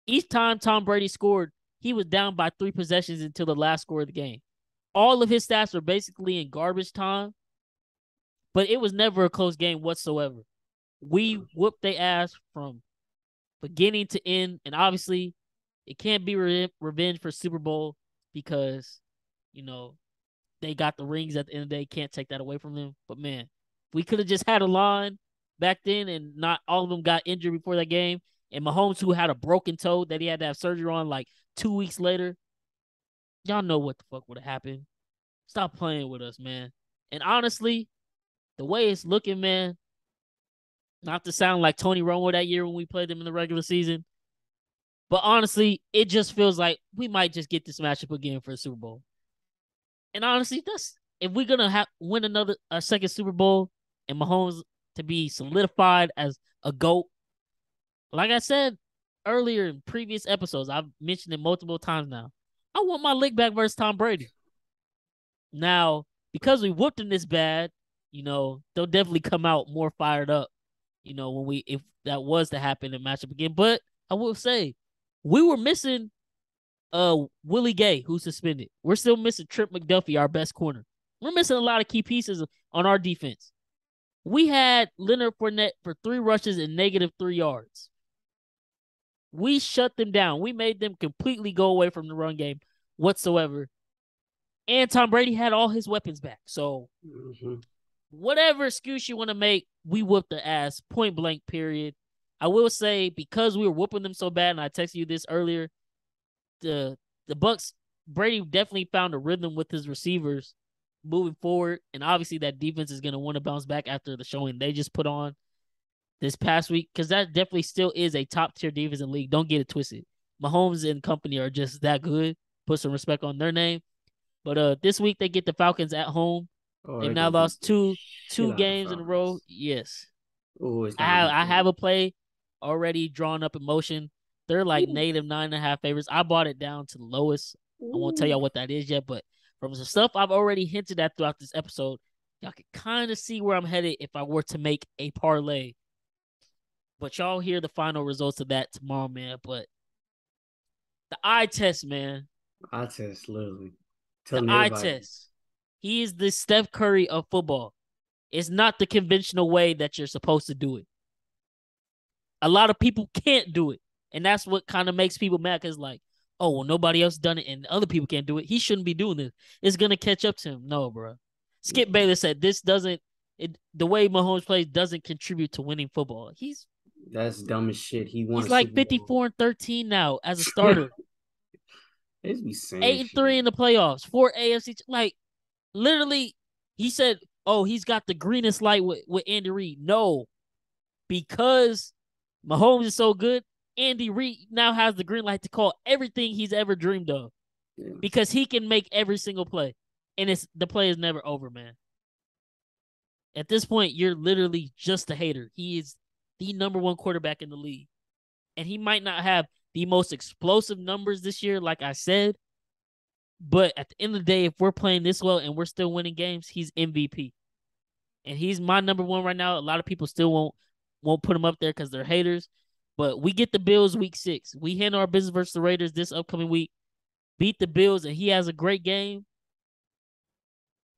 Each time Tom Brady scored, he was down by 3 possessions until the last score of the game. All of his stats were basically in garbage time, but it was never a close game whatsoever. We whooped their ass from beginning to end, and obviously it can't be revenge for Super Bowl because, they got the rings at the end of the day. Can't take that away from them. But, man, we could have just had a line back then and not all of them got injured before that game. And Mahomes, who had a broken toe that he had to have surgery on like 2 weeks later, y'all know what the fuck would have happened. Stop playing with us, man. And honestly, the way it's looking, man, not to sound like Tony Romo that year when we played them in the regular season, but honestly, it just feels like we might just get this matchup again for a Super Bowl. And honestly, that's if we're gonna win a second Super Bowl and Mahomes to be solidified as a GOAT, like I said earlier in previous episodes, I've mentioned it multiple times now. I want my lick back versus Tom Brady. Now, because we whooped him this bad, they'll definitely come out more fired up, if that was to happen in matchup again. But I will say, we were missing Willie Gay, who's suspended. We're still missing Trent McDuffie, our best corner. We're missing a lot of key pieces on our defense. We had Leonard Fournette for 3 rushes and -3 yards. We shut them down. We made them completely go away from the run game whatsoever. And Tom Brady had all his weapons back. So whatever excuse you want to make, we whooped the ass, point blank, period. I will say, because we were whooping them so bad, and I texted you this earlier, the Bucks, Brady definitely found a rhythm with his receivers moving forward, and obviously that defense is going to want to bounce back after the showing they just put on this past week, because that definitely still is a top-tier defense in the league. Don't get it twisted. Mahomes and company are just that good. Put some respect on their name. But this week they get the Falcons at home. Oh, They've they're now gonna beat lost the two shit out of the games in a row. Falcons. Yes. Oh, it's not gonna be I have pretty. a play already drawn up in motion. They're like negative 9.5 favorites. I bought it down to the lowest. I won't tell y'all what that is yet, but from the stuff I've already hinted at throughout this episode, y'all can kind of see where I'm headed if I were to make a parlay. But y'all hear the final results of that tomorrow, man. But the eye test, man. I test literally The telling eye everybody. test. He is the Steph Curry of football. It's not the conventional way that you're supposed to do it. A lot of people can't do it. And that's what kind of makes people mad because, like, oh, well, nobody else done it and other people can't do it. He shouldn't be doing this. It's going to catch up to him. No, bro. Skip Bayless said this doesn't, the way Mahomes plays doesn't contribute to winning football. That's dumb as shit. He won a He's like Super Bowl. 54-13 now as a starter. They just be saying 8-3 shit. in the playoffs. 4 AFC. Like, literally, he said, oh, he's got the greenest light with Andy Reid. No, because Mahomes is so good, Andy Reid now has the green light to call everything he's ever dreamed of Yeah. because he can make every single play. And the play is never over, man. At this point, you're literally just a hater. He is the number one quarterback in the league. And he might not have the most explosive numbers this year, like I said. But at the end of the day, if we're playing this well and we're still winning games, he's MVP. And he's my number one right now. A lot of people still won't put him up there because they're haters. But we get the Bills week 6. We handle our business versus the Raiders this upcoming week. Beat the Bills, and he has a great game.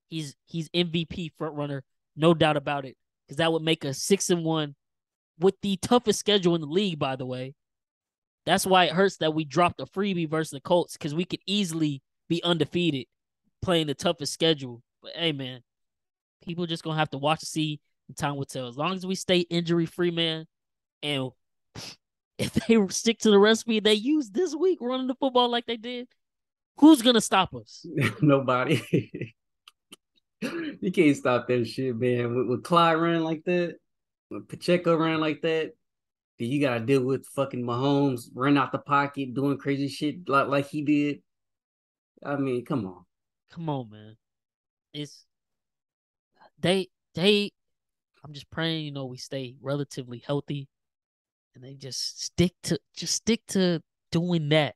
He's MVP front runner, no doubt about it. Because that would make us 6-1 with the toughest schedule in the league, by the way. That's why it hurts that we dropped a freebie versus the Colts, because we could easily be undefeated playing the toughest schedule. But hey, man, people just gonna have to watch to see, and time will tell. As long as we stay injury free, man, and if they stick to the recipe they used this week running the football like they did, who's gonna stop us? Nobody. You can't stop that shit, man. With Clyde running like that, when Pacheco ran like that, then you gotta deal with fucking Mahomes running out the pocket, doing crazy shit like he did. I mean, come on. Come on, man. It's they. I'm just praying, we stay relatively healthy, and they just stick to doing that.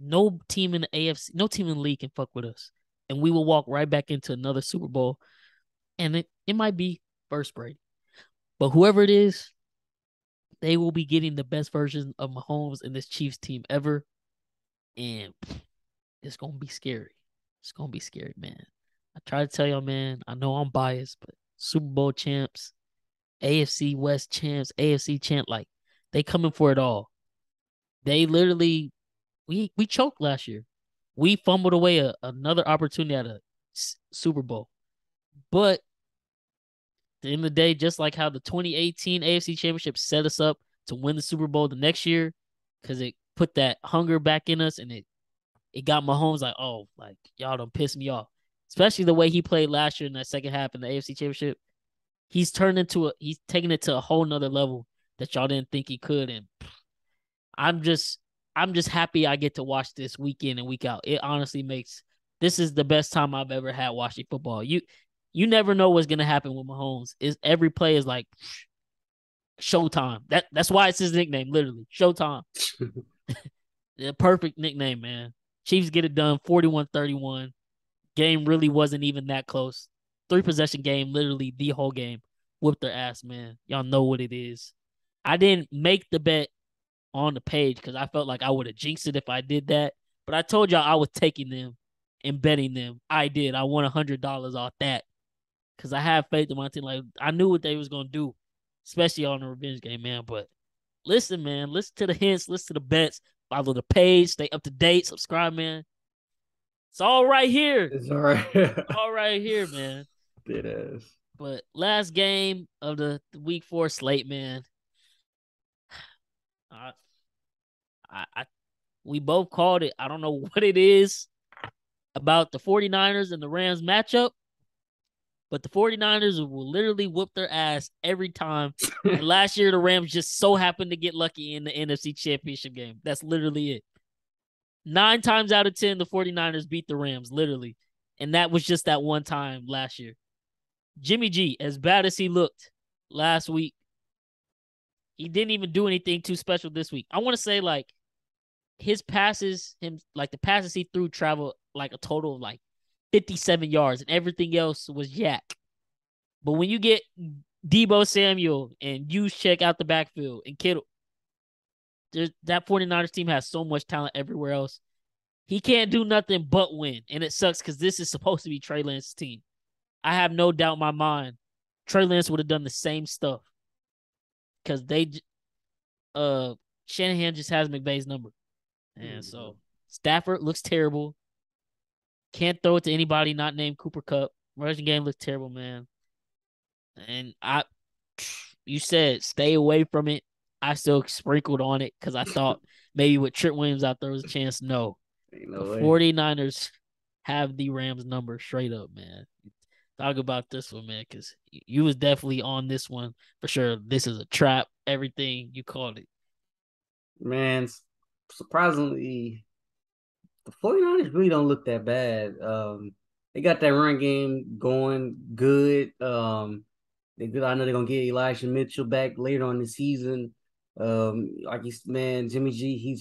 No team in the AFC, no team in the league can fuck with us, and we will walk right back into another Super Bowl, and it might be first Brady, but whoever it is, they will be getting the best version of Mahomes and this Chiefs team ever, and it's gonna be scary. It's gonna be scary, man. I try to tell y'all, man. I know I'm biased, but Super Bowl champs, AFC West champs, AFC champ, like they coming for it all. They literally we choked last year. We fumbled away another opportunity at a Super Bowl. But at the end of the day, just like how the 2018 AFC Championship set us up to win the Super Bowl the next year, because it put that hunger back in us, and it got Mahomes like, oh, like y'all done pissed me off. Especially the way he played last year in that second half in the AFC Championship. He's taking it to a whole nother level that y'all didn't think he could. And I'm just happy I get to watch this week in and week out. It honestly this is the best time I've ever had watching football. You never know what's gonna happen with Mahomes. Every play is like showtime. That's why it's his nickname, literally. Showtime. The perfect nickname, man. Chiefs get it done 41-31. Game really wasn't even that close. 3-possession game, literally the whole game. Whooped their ass, man. Y'all know what it is. I didn't make the bet on the page because I felt like I would have jinxed it if I did that. But I told y'all I was taking them and betting them. I did. I won $100 off that because I have faith in my team. Like, I knew what they was going to do, especially on the revenge game, man. But listen, man. Listen to the hints. Listen to the bets. Follow the page. Stay up to date. Subscribe, man. It's all right here. It's all right. All right here, man. It is. But last game of the week 4 slate, man. We both called it. I don't know what it is about the 49ers and the Rams matchup, but the 49ers will literally whoop their ass every time. And last year, the Rams just so happened to get lucky in the NFC Championship game. That's literally it. 9 times out of 10, the 49ers beat the Rams, literally. And that was just that one time last year. Jimmy G, as bad as he looked last week, He didn't even do anything too special this week. I want to say like his passes, the passes he threw traveled like a total of like 57 yards, and everything else was yak. But when you get Debo Samuel and you check out the backfield and Kittle, that 49ers team has so much talent everywhere else. He can't do nothing but win, and it sucks because this is supposed to be Trey Lance's team. I have no doubt in my mind Trey Lance would have done the same stuff because Shanahan just has McVay's number. And so Stafford looks terrible. Can't throw it to anybody not named Cooper Kupp. Rushing game looks terrible, man. And you said stay away from it. I still sprinkled on it because I thought maybe with Trent Williams out there was a chance. No. Ain't The no way. 49ers have the Rams number straight up, man. Talk about this one, man, because you was definitely on this one for sure. This is a trap. Everything you called it. Man, surprisingly, the 49ers really don't look that bad. They got that run game going good. I know they're gonna get Elijah Mitchell back later on the season. Like he's man, Jimmy G, he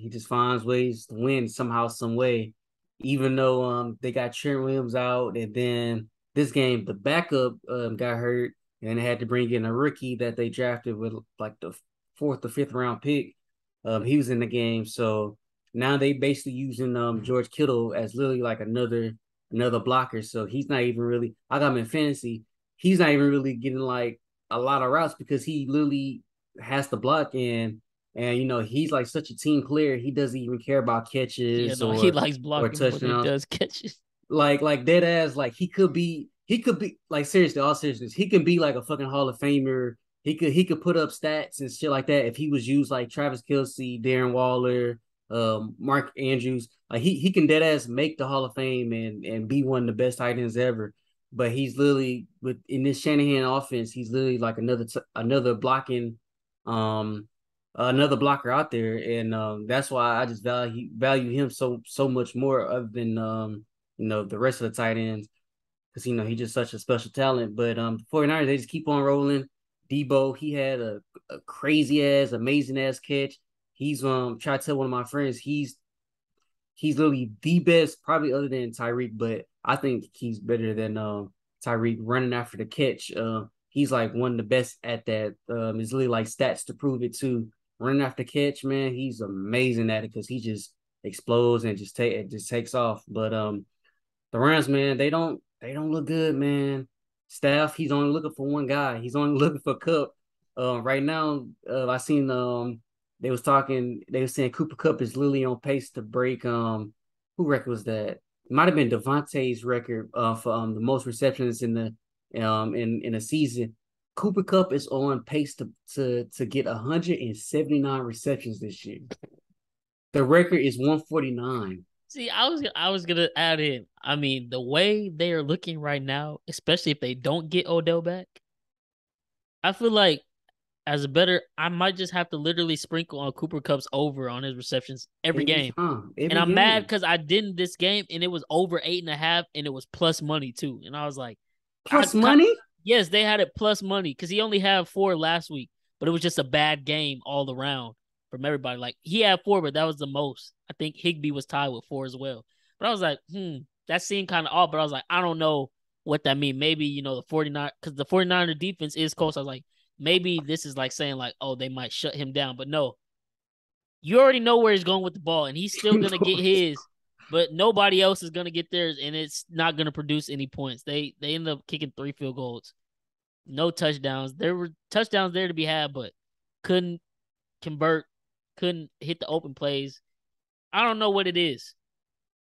just finds ways to win somehow, some way. Even though they got Trent Williams out, and then this game the backup got hurt, and they had to bring in a rookie that they drafted with like the fourth or fifth round pick. He was in the game, so now they basically using George Kittle as literally like another blocker. So he's not even really. I got him in fantasy. He's not even really getting like a lot of routes because he literally has to block and he's like such a team player. He doesn't even care about Yeah, catches no, he or likes or blocking more than he touchdowns. does catches. Like dead ass, like he could be like seriously, all seriousness, he can be like a fucking Hall of Famer. He could put up stats and shit like that if he was used like Travis Kelce, Darren Waller, Mark Andrews. Like he can dead ass make the Hall of Fame and be one of the best tight ends ever. But he's literally in this Shanahan offense, he's literally like another blocking another blocker out there, and that's why I just value him so much more other than the rest of the tight ends because he's just such a special talent. But 49ers, they just keep on rolling. Debo, he had a crazy ass, amazing ass catch. He's try to tell one of my friends he's literally the best, probably other than Tyreek, but I think he's better than Tyreek running after the catch. He's like one of the best at that. It's literally like stats to prove it too. Running after catch, man, he's amazing at it because he just explodes and just takes off. But the Rams, man, they don't look good, man. Staff, he's only looking for one guy. He's only looking for Cup. Right now, I seen they were saying Cooper Kupp is literally on pace to break who record was that? It might have been Devontae's record for the most receptions in the in a season. Cooper Kupp is on pace to get 179 receptions this year. The record is 149. See, I was gonna add in. I mean, the way they are looking right now, especially if they don't get Odell back, I feel like I might just have to literally sprinkle on Cooper Kupp's over on his receptions every Every game. time, And every I'm mad game. because I didn't this game and it was over 8.5 and it was plus money too. And I was like, I Plus money? yes, they had it plus money because he only had 4 last week, but it was just a bad game all around from everybody. Like he had 4, but that was the most. I think Higbee was tied with 4 as well. But I was like, that seemed kind of off. But I was like, I don't know what that means. Maybe, the 49, because the 49er defense is close. I was like, maybe this is like saying like, oh, they might shut him down. But no, you already know where he's going with the ball, and he's still gonna get his, but nobody else is gonna get theirs, and it's not gonna produce any points. They end up kicking 3 field goals, no touchdowns. There were touchdowns there to be had, but couldn't convert, couldn't hit the open plays. I don't know what it is.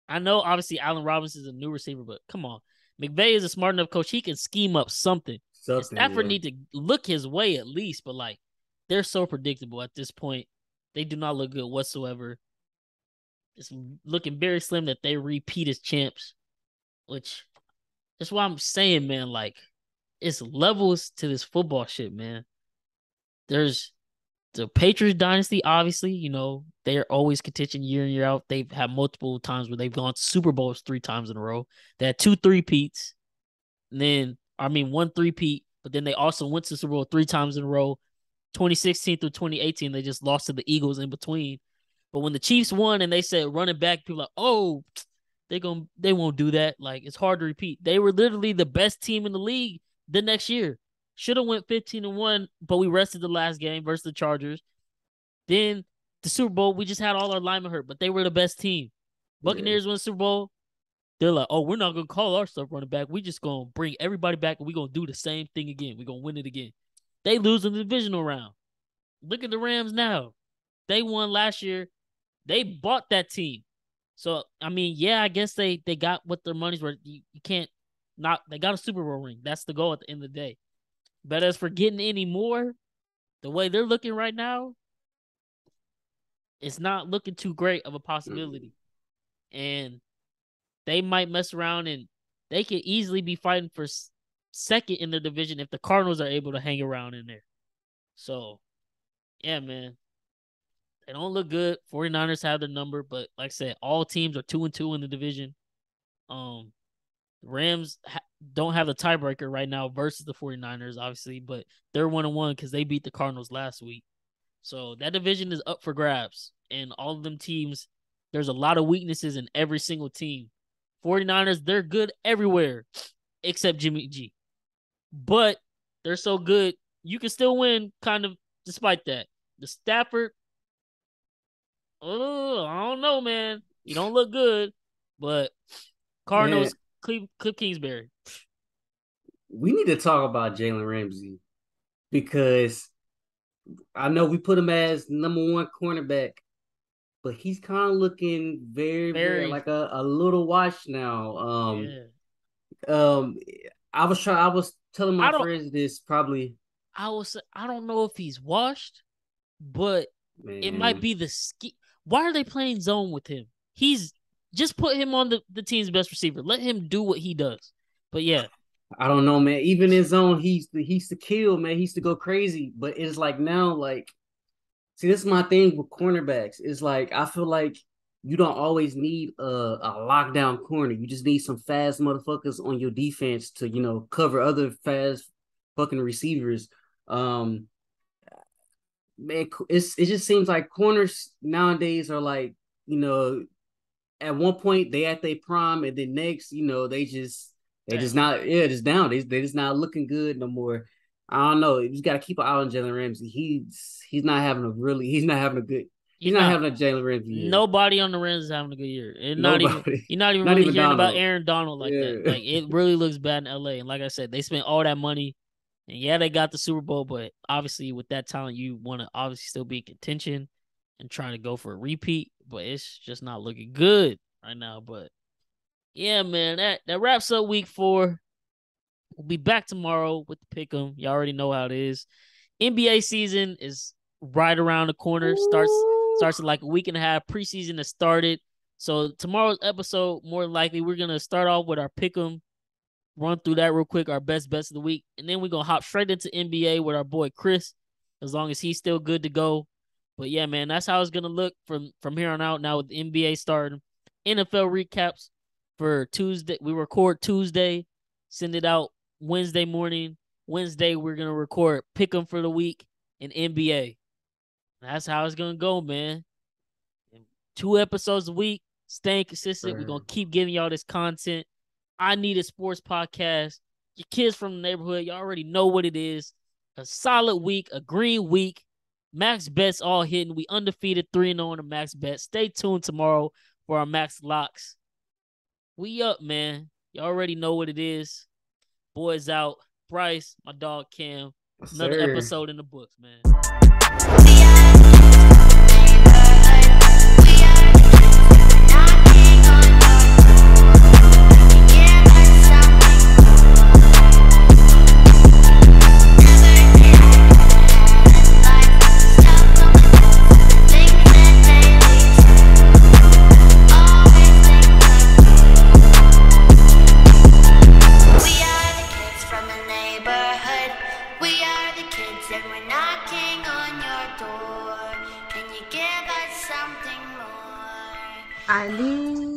I know obviously Allen Robinson is a new receiver, but come on. McVay is a smart enough coach. He can scheme up something. And Something, Stafford yeah. need to look his way at least, but like they're so predictable at this point. They do not look good whatsoever. It's looking very slim that they repeat as champs, which that's why I'm saying, man, like it's levels to this football shit, man. There's the Patriots dynasty, obviously, they're always contention year in, year out. They've had multiple times where they've gone to Super Bowls 3 times in a row. They had 2 3-peats, and then, I mean, 1 3-peat, but then they also went to Super Bowl 3 times in a row. 2016 through 2018, they just lost to the Eagles in between. But when the Chiefs won and they said running back, people like, oh, they won't do that. Like, it's hard to repeat. They were literally the best team in the league the next year. Should have went 15-1, but we rested the last game versus the Chargers. Then the Super Bowl, we just had all our linemen hurt, but they were the best team. Yeah. Buccaneers win the Super Bowl. They're like, oh, we're not gonna call our stuff running back. We just gonna bring everybody back and we're gonna do the same thing again. We're gonna win it again. They lose in the divisional round. Look at the Rams now. They won last year. They bought that team. So I mean, yeah, I guess they got what their money's worth. You can't not. They got a Super Bowl ring. That's the goal at the end of the day. But as for getting any more, the way they're looking right now, it's not looking too great of a possibility. And they might mess around and they could easily be fighting for second in the division if the Cardinals are able to hang around in there. So, yeah, man. They don't look good. 49ers have the number, but like I said, all teams are 2-2 in the division. The Rams don't have the tiebreaker right now versus the 49ers, obviously, but they're 1-1 because they beat the Cardinals last week. So that division is up for grabs. And all of them teams, there's a lot of weaknesses in every single team. 49ers, they're good everywhere except Jimmy G. But they're so good, you can still win kind of despite that. The Stafford, oh, I don't know, man. You don't look good. But Man, Cardinals, Cliff Kingsbury. we need to talk about Jalen Ramsey because I know we put him as number one cornerback, but he's kind of looking very, very Very, like a little washed now. yeah. Um, I was telling my I don't friends this probably, I don't know if he's washed, but it might man. be the ski. Why are they playing zone with him? He's just put him on the team's best receiver. Let him do what he does. But yeah, I don't know, man. Even in zone, he's the kill, man. He used to go crazy, but it's like now, like, see, this is my thing with cornerbacks. It's like I feel like you don't always need a lockdown corner. You just need some fast motherfuckers on your defense to cover other fast fucking receivers. Um, man, it just seems like corners nowadays are like at one point they at their prime, and then next, they just down. not just down. They just not looking good no more. I don't know. You just got to keep an eye on Jalen Ramsey. He's He's not not. having a Jalen Ramsey year. Nobody on the Rams is having a good year. And not even Nobody, you're not even not really even hearing about Donald. Aaron Donald like that. Yeah, Like it really looks bad in LA. And like I said, they spent all that money. And yeah, they got the Super Bowl, but obviously with that talent, you want to obviously still be in contention and trying to go for a repeat. But it's just not looking good right now. But yeah, man, that wraps up week 4. We'll be back tomorrow with the pick'em. You already know how it is. NBA season is right around the corner. Starts in like a week and a half. Preseason has started. So tomorrow's episode, more likely, we're gonna start off with our pick'em, run through that real quick, our best bets of the week, and then we're gonna hop straight into NBA with our boy Chris, as long as he's still good to go. But yeah, man, that's how it's gonna look from here on out. Now with the NBA starting, NFL recaps for Tuesday. We record Tuesday, send it out Wednesday morning. Wednesday we're gonna record pick 'em for the week in NBA. That's how it's gonna go, man. 2 episodes a week, staying consistent. We're gonna keep giving y'all this content. I Need a Sports Podcast. Your kids from the neighborhood, you already know what it is. A solid week, a green week. Max bets all hitting. We undefeated 3-0 on the max bet. Stay tuned tomorrow for our max locks. We up, man. You already know what it is. Boys out. Bryce, my dog Cam. yes, Another sir. episode in the books, man. And we're knocking on your door. Can you give us something more? I need